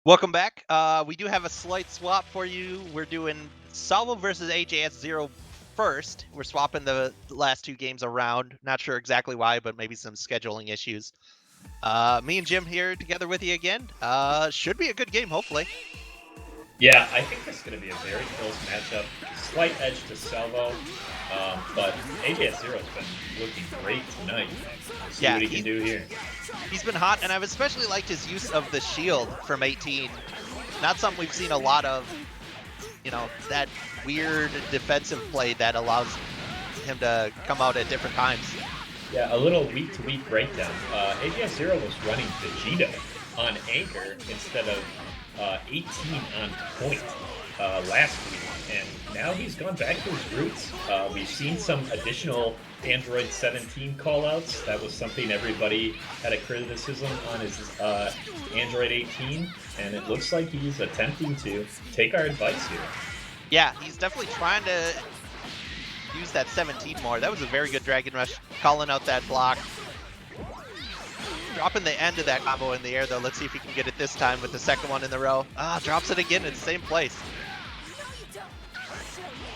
Welcome back. We do have a slight swap for you. We're doing Salvo versus AJS0 first. We're swapping the last 2 games around. Not sure exactly why, but maybe some scheduling issues. Me and Jim here together with you again. Should be a good game, hopefully.
Yeah, I think this is going to be a very close matchup. Slight edge to Salvo, but AJS Zero's been looking great tonight. Let's see what he can do here.
He's been hot, and I've especially liked his use of the shield from 18. Not something we've seen a lot of, you know, that weird defensive play that allows him to come out at different times.
Yeah, a little week-to-week breakdown. AJS Zero was running Vegeta on Anchor instead of 18 on point last week, and now he's gone back to his roots. We've seen some additional Android 17 callouts. That was something everybody had a criticism on his Android 18, and it looks like he's attempting to take our advice here.
Yeah, he's definitely trying to use that 17 more. That was a very good Dragon Rush, calling out that block. Dropping the end of that combo in the air, though. Let's see if he can get it this time with the second one in the row. Drops it again in the same place.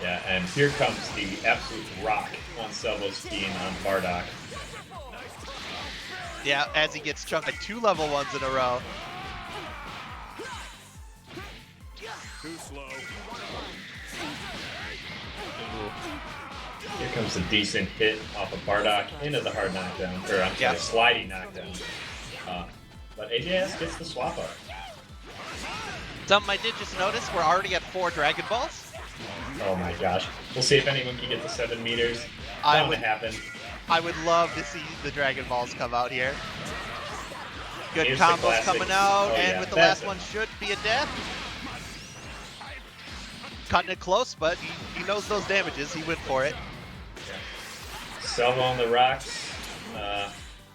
Yeah, and here comes the absolute rock on Salvo's team on Bardock.
Yeah, as he gets chunked like 2 level 1s in a row.
Too slow.
Here comes a decent hit off of Bardock into the hard knockdown, or I'm sorry, sliding knockdown. But AJS gets the swap up.
Something I did just notice, we're already at 4 Dragon Balls.
Oh my gosh. We'll see if anyone can get to 7 meters. Not gonna happen.
I would love to see the Dragon Balls come out here. Good
Here's the
combos
classic.
coming out,
Oh,
and
yeah,
with the
that's
last one
it.
should be a death. Cutting it close, but he knows those damages. He went for it.
Salvo on the rocks.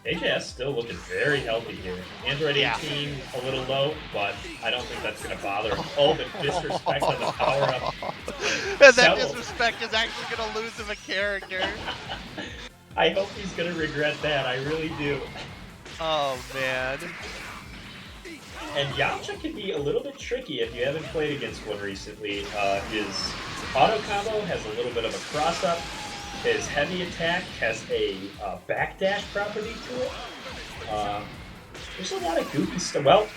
AJS still looking very healthy here. Android 18 a little low, but I don't think that's going to bother him. Oh, the disrespect on the power up.
And that
Salvo.
disrespect is actually going to lose him a character.
I hope he's going to regret that. I really do.
Oh, man.
And Yamcha can be a little bit tricky if you haven't played against one recently. His auto combo has a little bit of a cross-up. His heavy attack has a backdash property to it. There's a lot of goofy stuff. Well,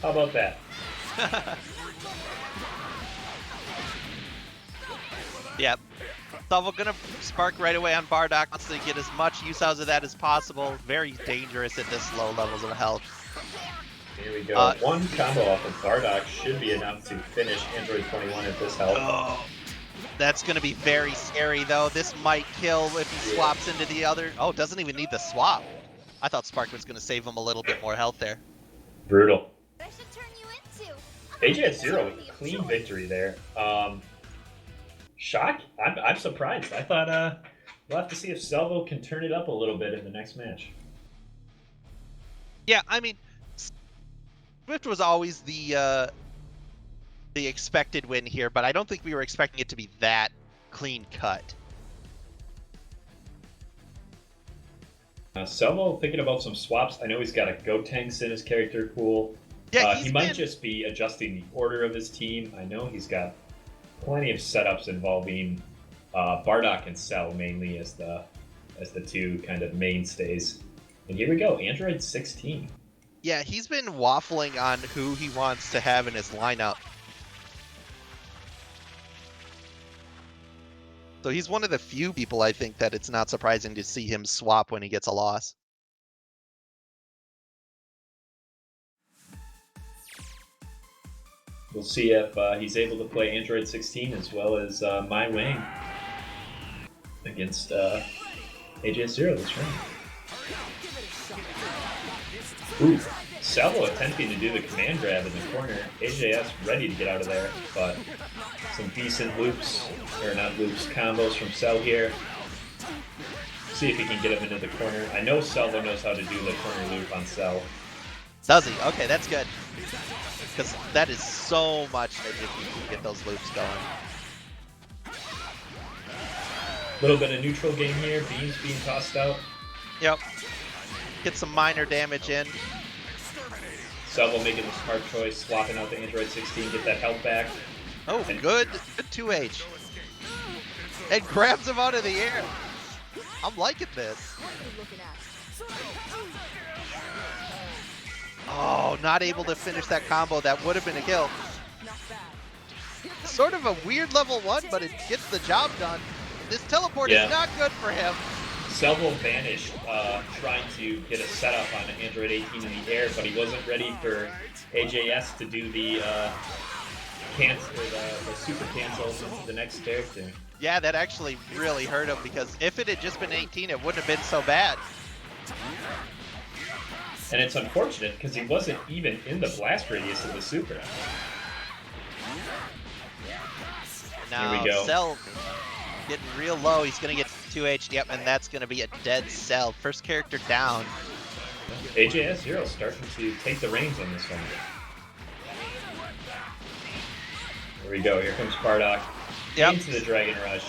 how about that?
Yep. Salvo gonna spark right away on Bardock. Wants to get as much use out of that as possible. Very dangerous at this low levels of health.
Here we go. One combo off of Bardock should be enough to finish Android 21 at this health.
Oh. That's going to be very scary, though. This might kill if he swaps into the other. Oh, doesn't even need the swap. I thought Spark was going to save him a little bit more health there.
Brutal.
I should turn you into.
AJS Zero, clean victory there. Shock? I'm surprised. I thought we'll have to see if Salvo can turn it up a little bit in the next match.
Yeah, I mean, Swift was always the expected win here, but I don't think we were expecting it to be that clean cut.
Salvo thinking about some swaps. I know he's got a Gotenks in his character pool.
Yeah,
he might just be adjusting the order of his team. I know he's got plenty of setups involving Bardock and Cell mainly as the 2 kind of mainstays. And here we go, Android 16.
Yeah, he's been waffling on who he wants to have in his lineup. So he's one of the few people, I think, that it's not surprising to see him swap when he gets a loss.
We'll see if he's able to play Android 16 as well as My Wang against AJS Zero this round. Ooh, Salvo attempting to do the command grab in the corner. AJS ready to get out of there, but some decent loops, or not loops, combos from Cell here. See if he can get him into the corner. I know Salvo knows how to do the corner loop on Cell.
Does he? Okay, that's good. Because that is so much that if you can get those loops going.
Little bit of neutral game here. Beams being tossed out.
Yep. Get some minor damage in.
Salvo making the smart choice, swapping out the Android 16, get that health back.
Oh, good 2H. And grabs him out of the air. I'm liking this. Oh, not able to finish that combo. That would have been a kill. Sort of a weird level 1, but it gets the job done. This teleport is not good for him.
Salvo vanished trying to get a setup on Android 18 in the air, but he wasn't ready for AJS to do the super cancel into the next character.
Yeah, that actually really hurt him, because if it had just been 18, it wouldn't have been so bad.
And it's unfortunate because he wasn't even in the blast radius of the super.
Now,
Here we go.
Cell getting real low. He's going to get 2H. Yep, and that's going to be a dead Cell. First character down.
AJS Zero starting to take the reins on this one. Here we go. Here comes Bardock.
Yep.
Into the Dragon Rush.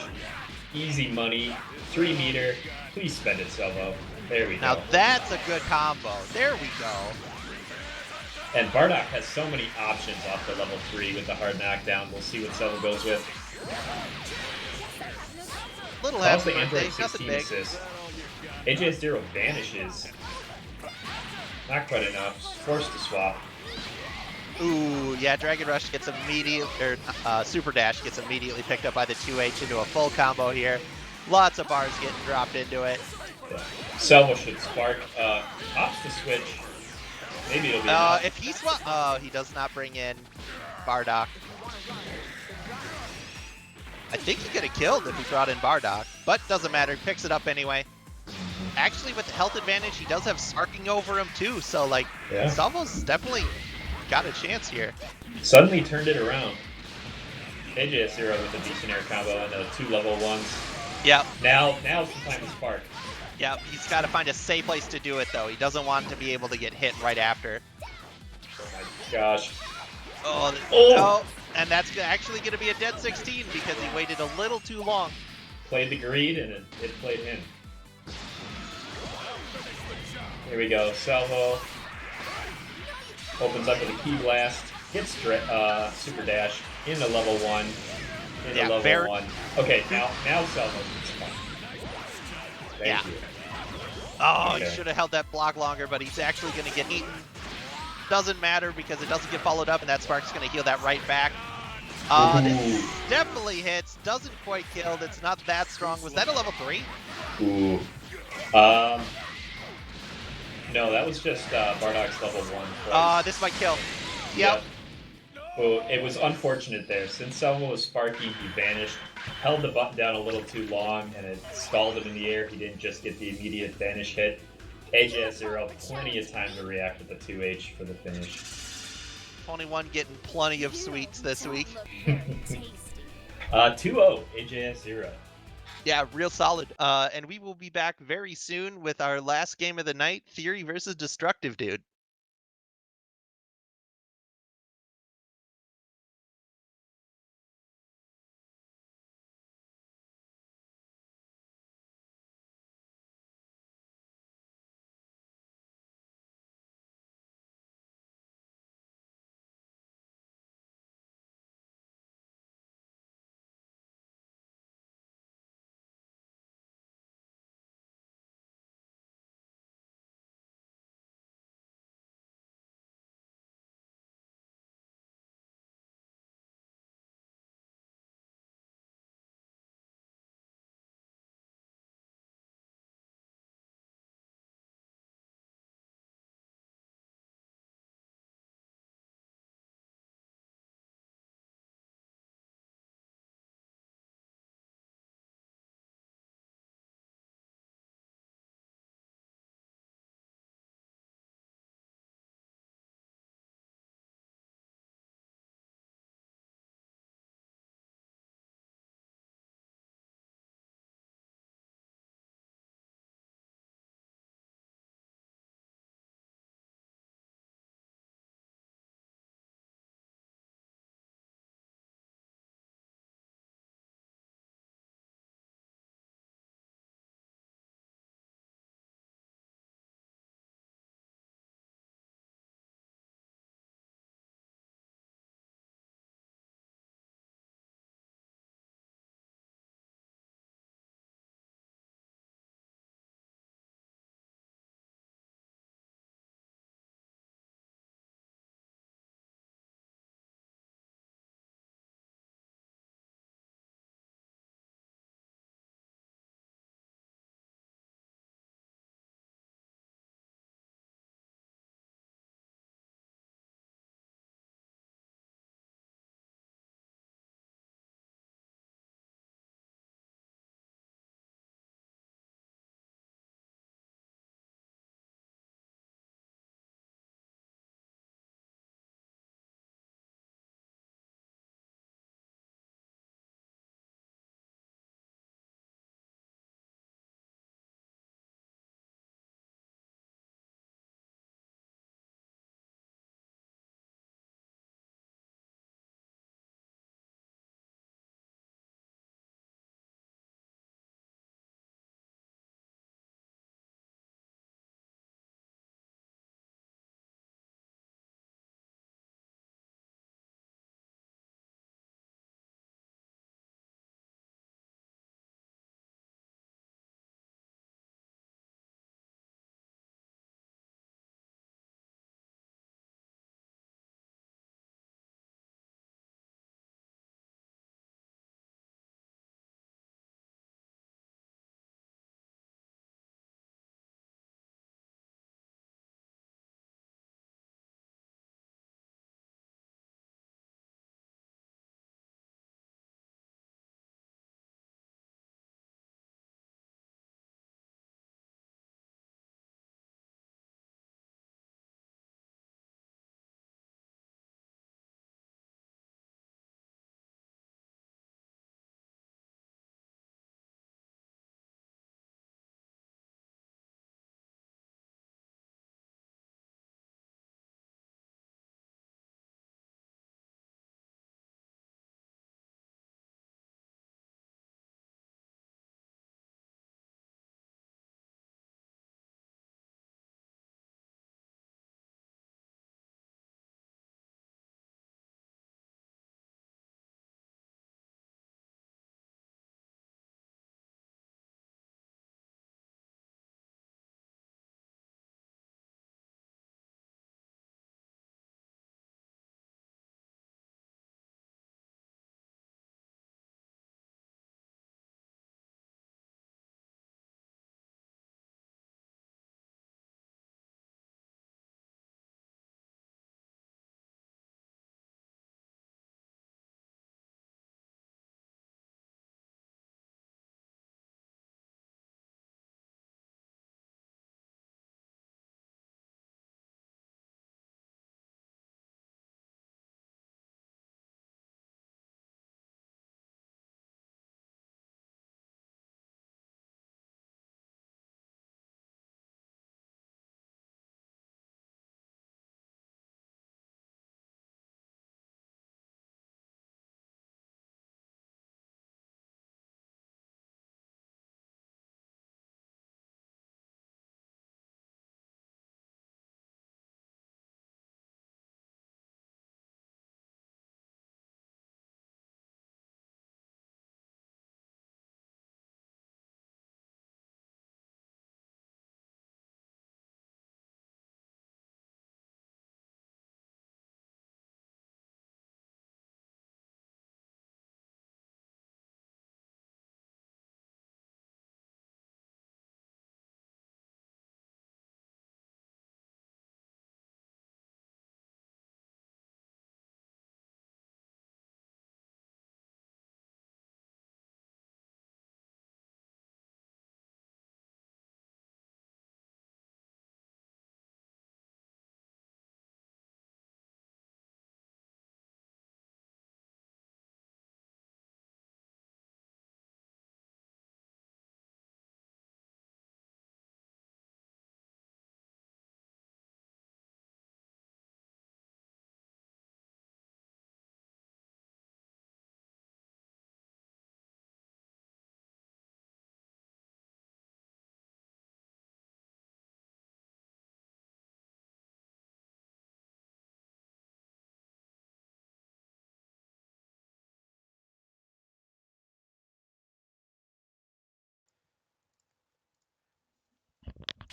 Easy money. 3 meter. Please spend it, Salvo. There we go.
Now that's a good combo. There we go.
And Bardock has so many options off the level 3 with the hard knockdown. We'll see what Salvo goes with.
Little
Calls
happy
the Android
birthday, nothing
16
big.
assist. AJS Zero vanishes. Not quite enough. Forced to swap.
Ooh, yeah, Dragon Rush gets Super Dash gets immediately picked up by the 2H into a full combo here. Lots of bars getting dropped into it.
Yeah. Salvo should spark. Opts to switch. Maybe it'll be enough.
If he he does not bring in Bardock. I think he could have killed if he brought in Bardock, but doesn't matter. He picks it up anyway. Actually, with the health advantage, he does have Sarking over him too, so like, Salvo's definitely got a chance here.
Suddenly turned it around. AJS Zero with a decent air combo and the 2 level 1s.
Yep.
Now's the time to spark.
Yep, he's got to find a safe place to do it though. He doesn't want to be able to get hit right after.
Oh my gosh.
Oh, and that's actually going to be a dead 16 because he waited a little too long.
Played the greed and it played him. Here we go. Salvo opens up with a key blast, hits super dash into level 1. Into level 1. Okay, now Salvo gets fun. Thank you.
Oh,
Okay.
He should have held that block longer, but he's actually going to get eaten. Doesn't matter because it doesn't get followed up, and that Spark's going to heal that right back. This definitely hits. Doesn't quite kill. It's not that strong. Was that a level 3?
Ooh. No, that was just Bardock's level 1.
This might kill. Yep.
Well, it was unfortunate there. Since Salvo was sparky, he vanished, held the button down a little too long, and it stalled him in the air. He didn't just get the immediate vanish hit. AJS Zero, plenty of time to react with the 2H for the finish.
21 getting plenty of sweets this week.
2-0, AJS Zero.
Yeah, real solid. And we will be back very soon with our last game of the night, Theory versus Destructive Dude.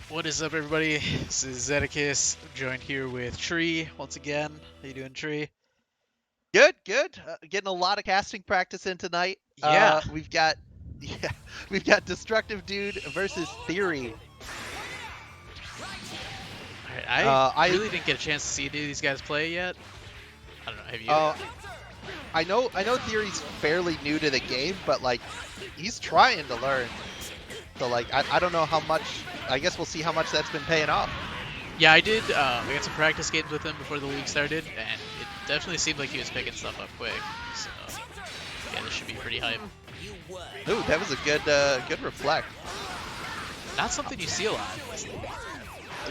What is up, everybody? This is Zedekiss, joined here with Tree once again. How you doing, Tree?
Good, good. Getting a lot of casting practice in tonight.
Yeah.
We've got we've got Destructive Dude versus Theory.
Alright, I
I
really didn't get a chance to see any of these guys play yet. I don't know, have you?
I know Theory's fairly new to the game, but like he's trying to learn. So like I don't know how much. I guess we'll see how much that's been paying off.
Yeah, I did. I got some practice games with him before the league started, and it definitely seemed like he was picking stuff up quick. So yeah, this should be pretty hype.
Ooh, that was a good reflect.
Not something you see a lot.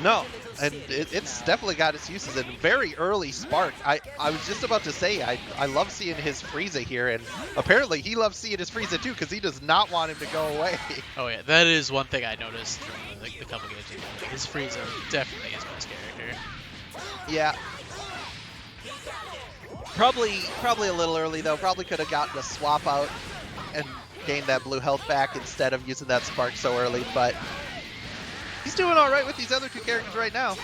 No, and it's definitely got its uses. And very early spark. I was just about to say I love seeing his Frieza here, and apparently he loves seeing his Frieza too because he does not want him to go away.
Oh yeah, that is one thing I noticed from the couple games ago. His Frieza definitely his best character.
Yeah. Probably a little early though. Probably could have gotten a swap out and gained that blue health back instead of using that spark so early, but he's doing all right with these other two characters right now.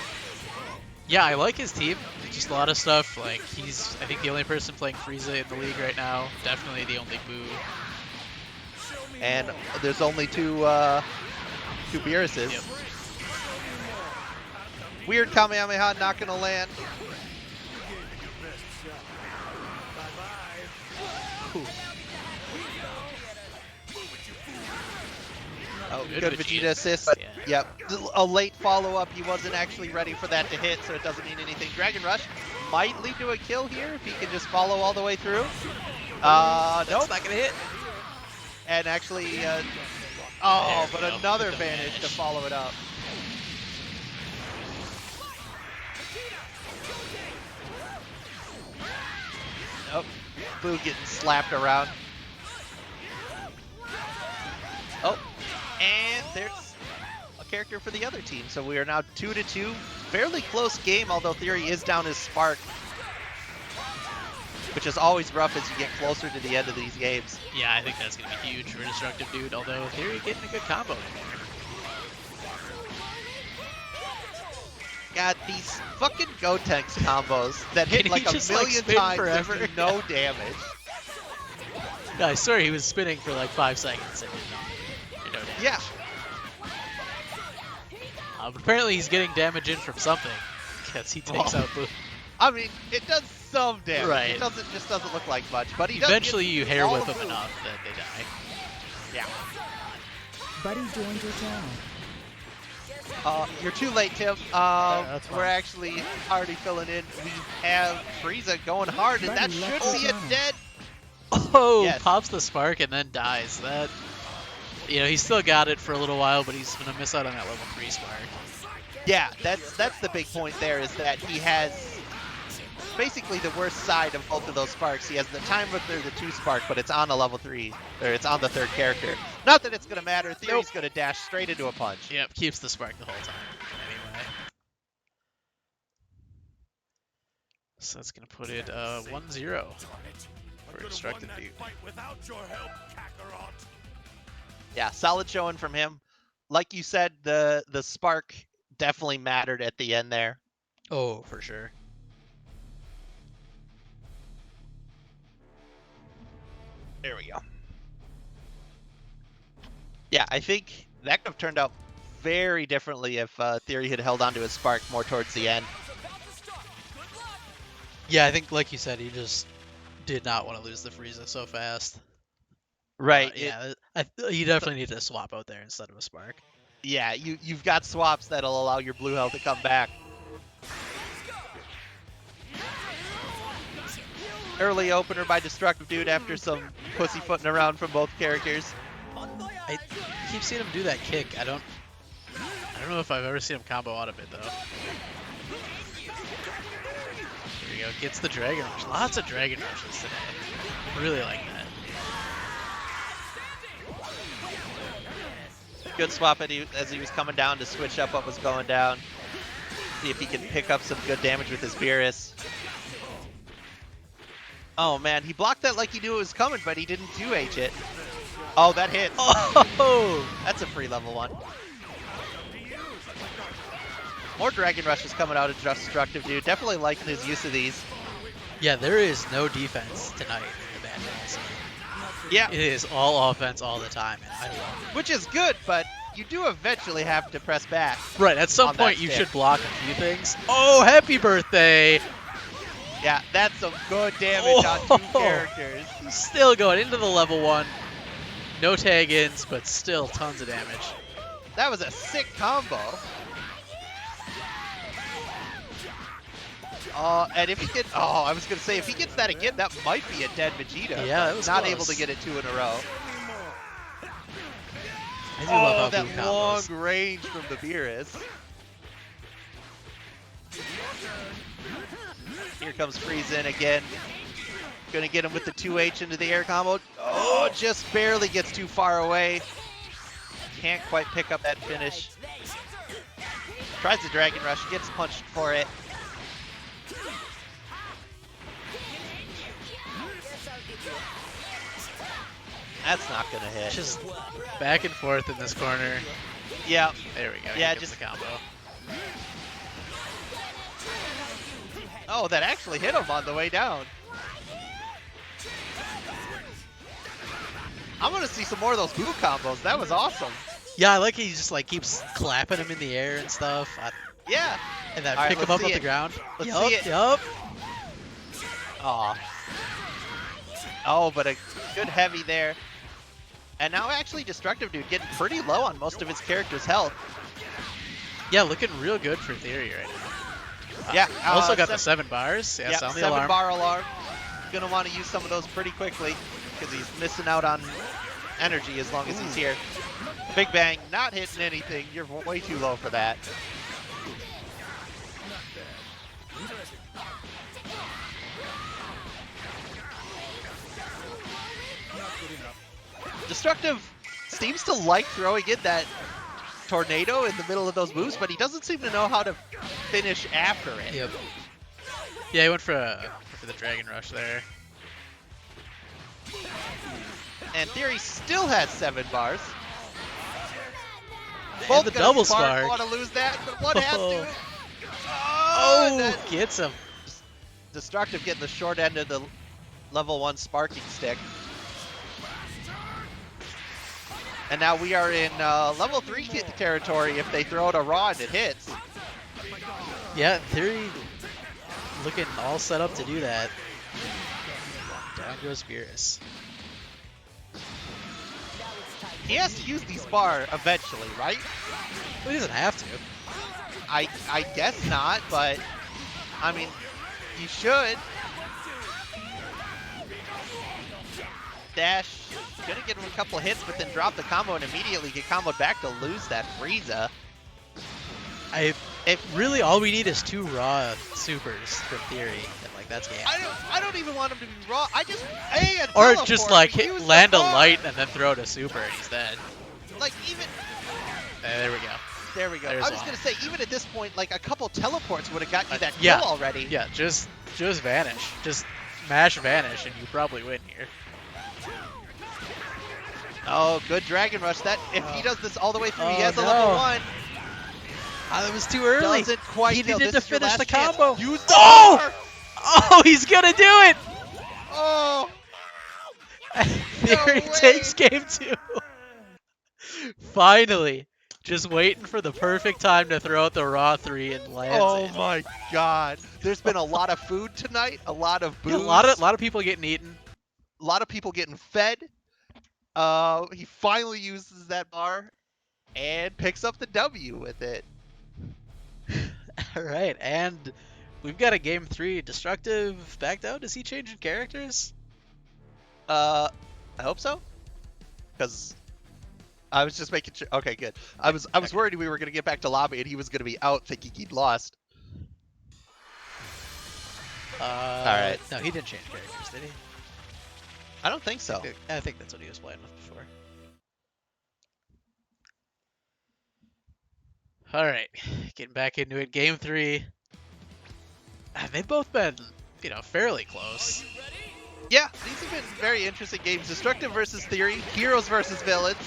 Yeah, I like his team. Just a lot of stuff. Like he's, I think, the only person playing Frieza in the league right now. Definitely the only Boo.
And there's only two Beerus's.
Yep.
Weird Kamehameha not gonna land. Ooh. Oh, good Vegeta assist.
Yeah.
Yep. A late follow-up. He wasn't actually ready for that to hit, so it doesn't mean anything. Dragon Rush might lead to a kill here if he can just follow all the way through. Nope, not gonna hit. And actually, but another advantage to follow it up. Nope. Boo getting slapped around. Oh, and there's a character for the other team. So we are now 2-2. Fairly close game, although Theory is down his Spark, which is always rough as you get closer to the end of these games.
Yeah, I think that's gonna be huge for Destructive Dude. Although Theory getting a good combo in there.
Got these fucking Gotenks combos that hit
Can he
like a
just, like,
million
spin
times
forever?
and do no damage.
No, I swear he was spinning for like 5 seconds. And no damage.
Yeah.
But apparently he's getting damage in from something because he takes out Boo.
I mean, it does some damage.
Right.
It just doesn't look like much, but he
Eventually
does
you
get
hair
all
whip
of
them
Boo.
enough that they die.
Yeah.
Buddy joined your channel.
You're too late, Tim.
that's fine.
We're actually already filling in. We have Frieza going hard, and that
Buddy
should
left
be
your
a
channel.
dead.
Oh,
Yes.
pops the spark and then dies. That, you know, he's still got it for a little while, but he's gonna miss out on that level 3 spark.
Yeah, that's the big point there, is that he has basically the worst side of both of those sparks. He has the time with the 2 spark, but it's on a level 3, or it's on the 3rd character. Not that it's gonna matter. Theory's gonna dash straight into a punch.
Yep, keeps the spark the whole time. Anyway. So that's gonna put it 1-0 for Destructive Dude.
Yeah, solid showing from him. Like you said, the spark definitely mattered at the end there.
Oh, for sure.
There we go. Yeah, I think that could have turned out very differently if Theory had held onto his spark more towards the end.
Yeah, I think, like you said, he just did not want to lose the Frieza so fast.
Right.
Yeah, you definitely need to swap out there instead of a spark.
Yeah, you've got swaps that'll allow your blue health to come back. Early opener by Destructive Dude after some pussyfooting around from both characters.
I keep seeing him do that kick. I don't know if I've ever seen him combo out of it though. There you go. Gets the Dragon Rush. Lots of Dragon Rushes today. Really like that.
Good swap as he was coming down to switch up what was going down. See if he can pick up some good damage with his Beerus. Oh man, he blocked that like he knew it was coming, but he didn't 2H it. Oh, that hits.
Oh!
That's a free level 1. More Dragon Rushes coming out of Destructive, dude. Definitely liking his use of these.
Yeah, there is no defense tonight in the Bandai.
Yeah,
It is all offense all the time, and I love it.
which is good, but you do eventually have to press back.
Right, at some
On that
point you
stick.
should block a few things. Oh, happy birthday!
Yeah, that's some good damage on 2
Oh.
characters.
Still going into the level 1. No tag-ins, but still tons of damage.
That was a sick combo. And if he gets, I was gonna say if he gets that again, that might be a dead Vegeta.
Yeah, that was
not
close.
able to get it 2 in a row.
I do love how
that
Boom
long
combos.
range from the Beerus. Here comes Frieza again. Gonna get him with the 2H into the air combo. Oh, just barely gets too far away. Can't quite pick up that finish. Tries the Dragon Rush, gets punched for it. That's not gonna hit.
Just back and forth in this corner.
Yeah,
There we go.
Yeah,
Here comes
just-
the combo.
oh, that actually hit him on the way down. I'm gonna see some more of those Boo combos. That was awesome.
Yeah, I like he just like keeps clapping him in the air and stuff,
Yeah.
and then
All right,
pick him
let's
up
see
off the
it.
ground.
Let's
yup,
see it.
yup.
Aw. Oh, but a good heavy there. And now actually Destructive Dude getting pretty low on most of his character's health.
Yeah, looking real good for Theory right now.
Yeah.
Also got the 7 bars. Yeah, sound the
7
alarm.
bar alarm. Gonna want to use some of those pretty quickly because he's missing out on energy as long as he's here. Big Bang, not hitting anything. You're way too low for that. Destructive seems to like throwing in that tornado in the middle of those moves, but he doesn't seem to know how to finish after it.
Yep. Yeah, he went for the Dragon Rush there.
And Theory still has 7 bars.
And the double spark.
Want to lose that, but one has to.
Oh,
that-
gets him.
Destructive getting the short end of the level 1 sparking stick. And now we are in level 3 territory if they throw it a raw and it hits.
Yeah, Theory looking all set up to do that. Down goes Beerus.
He has to use these bar eventually, right?
Well, he doesn't have to.
I guess not, but I mean, you should. Dash, gonna get him a couple hits, but then drop the combo and immediately get comboed back to lose that Frieza.
Really, all we need is 2 raw supers from Theory, and like that's game.
I don't even want him to be raw. I just a
Or
teleport,
just like
use the
land a
bar.
light and then throw to super and he's dead.
Like even
There we go.
there we go.
There's
I was
one.
gonna say even at this point, like a couple teleports would have got you that
yeah.
kill already.
Yeah, just vanish. Just mash vanish and you probably win here.
Oh, good Dragon Rush. That if he does this all the way through, he
Oh,
has a
no.
level 1.
That was too early.
Doesn't quite
He
kill.
needed
This
to
is your
finish
last
the
chance.
combo.
Use the
Oh!
bar.
Oh, he's gonna do it!
Oh,
Theory
way.
takes game 2. Finally. Just waiting for the perfect time to throw out the raw 3 and lands
oh
it.
my God! There's been a lot of food tonight. A lot of booze.
Yeah, a lot of people getting eaten.
a lot of people getting fed. He finally uses that bar and picks up the W with it.
All right, and we've got a game 3. Destructive backed out. Is he changing characters?
I hope so. Because I was just making sure. Okay, good. I was worried we were gonna get back to lobby and he was gonna be out thinking he'd lost.
All
right.
No, he didn't change characters, did he?
I don't think so.
I think that's what he was playing with before. All right, getting back into it. Game 3. They've both been, fairly close.
Yeah, these have been very interesting games. Destructive versus Theory, heroes versus villains.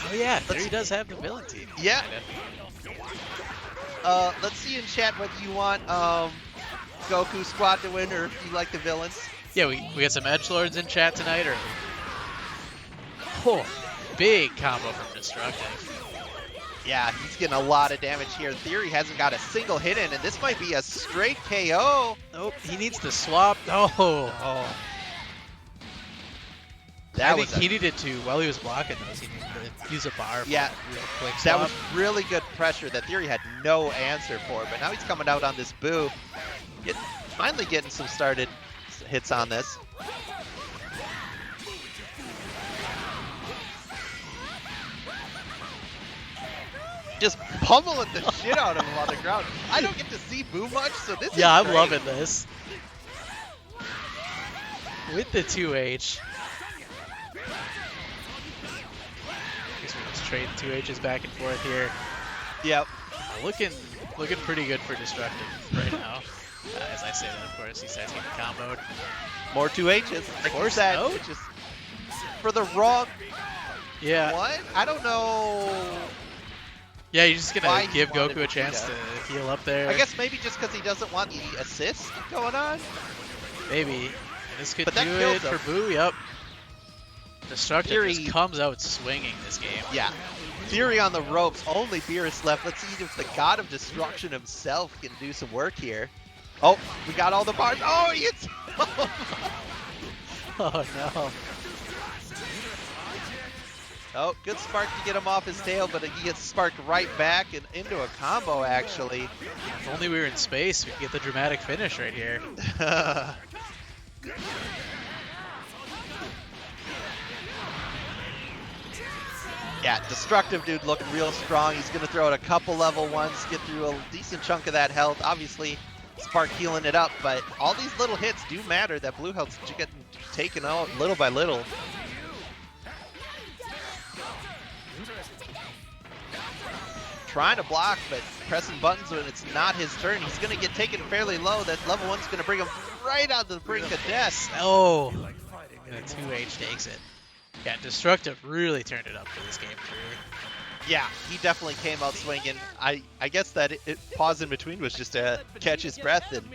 Oh yeah, Theory does have the villain team.
Yeah.
Kinda.
Let's see in chat whether you want Goku squad to win or if you like the villains.
Yeah, we got some edgelords in chat tonight, or oh, big combo from Destructive.
Yeah, he's getting a lot of damage here. Theory hasn't got a single hit in, and this might be a straight KO.
Nope, he needs to swap. Oh,
That
I think
was a-
he needed to, while he was blocking those, he needed to use a bar.
Yeah,
real quick
that
swap.
was really good pressure that Theory had no answer for, but now he's coming out on this boo. Finally getting some started hits on this. Just pummeling the shit out of him on the ground. I don't get to see Boo much, so this is
I'm
great.
loving this. With the 2H. Guess we're just trading 2Hs back and forth here.
Yep.
Looking pretty good for Destructive right now. As I say that, of course, he starts getting comboed.
More 2Hs. Like you
Force
said,
out?
just for the wrong
Yeah.
one. I don't know.
Yeah, you're just
Why
gonna
he
give
wanted
Goku
to
a
do
chance
that.
to heal up there.
I guess maybe just because he doesn't want the assist going on.
Maybe. And this could
But that
do
kills
it
him.
for Boo, yep. Destructive
Theory-
just comes out swinging this game.
Yeah. Theory on the ropes. Only Beerus left. Let's see if the God of Destruction himself can do some work here. Oh, we got all the bars. Oh, it's.
Oh no.
Oh, good spark to get him off his tail, but he gets sparked right back and into a combo, actually.
If only we were in space, we could get the dramatic finish right here.
Yeah, Destructive dude looking real strong. He's going to throw out a couple level ones, get through a decent chunk of that health. Obviously, Spark healing it up, but all these little hits do matter. That blue health's getting taken out little by little. Trying to block, but pressing buttons when it's not his turn. He's going to get taken fairly low. That level one's going to bring him right out to the brink of death.
Oh, and the 2H takes it. Yeah, Destructive really turned it up for this game, truly.
Yeah, he definitely came out swinging. I guess that pause in between was just to catch his breath, and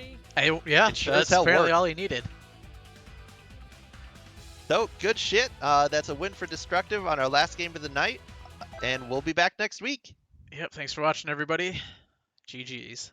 Yeah,
It sure as
that's
hell
apparently
worked.
all he needed.
so good shit. That's a win for Destructive on our last game of the night, and we'll be back next week.
Yep, thanks for watching, everybody. GG's.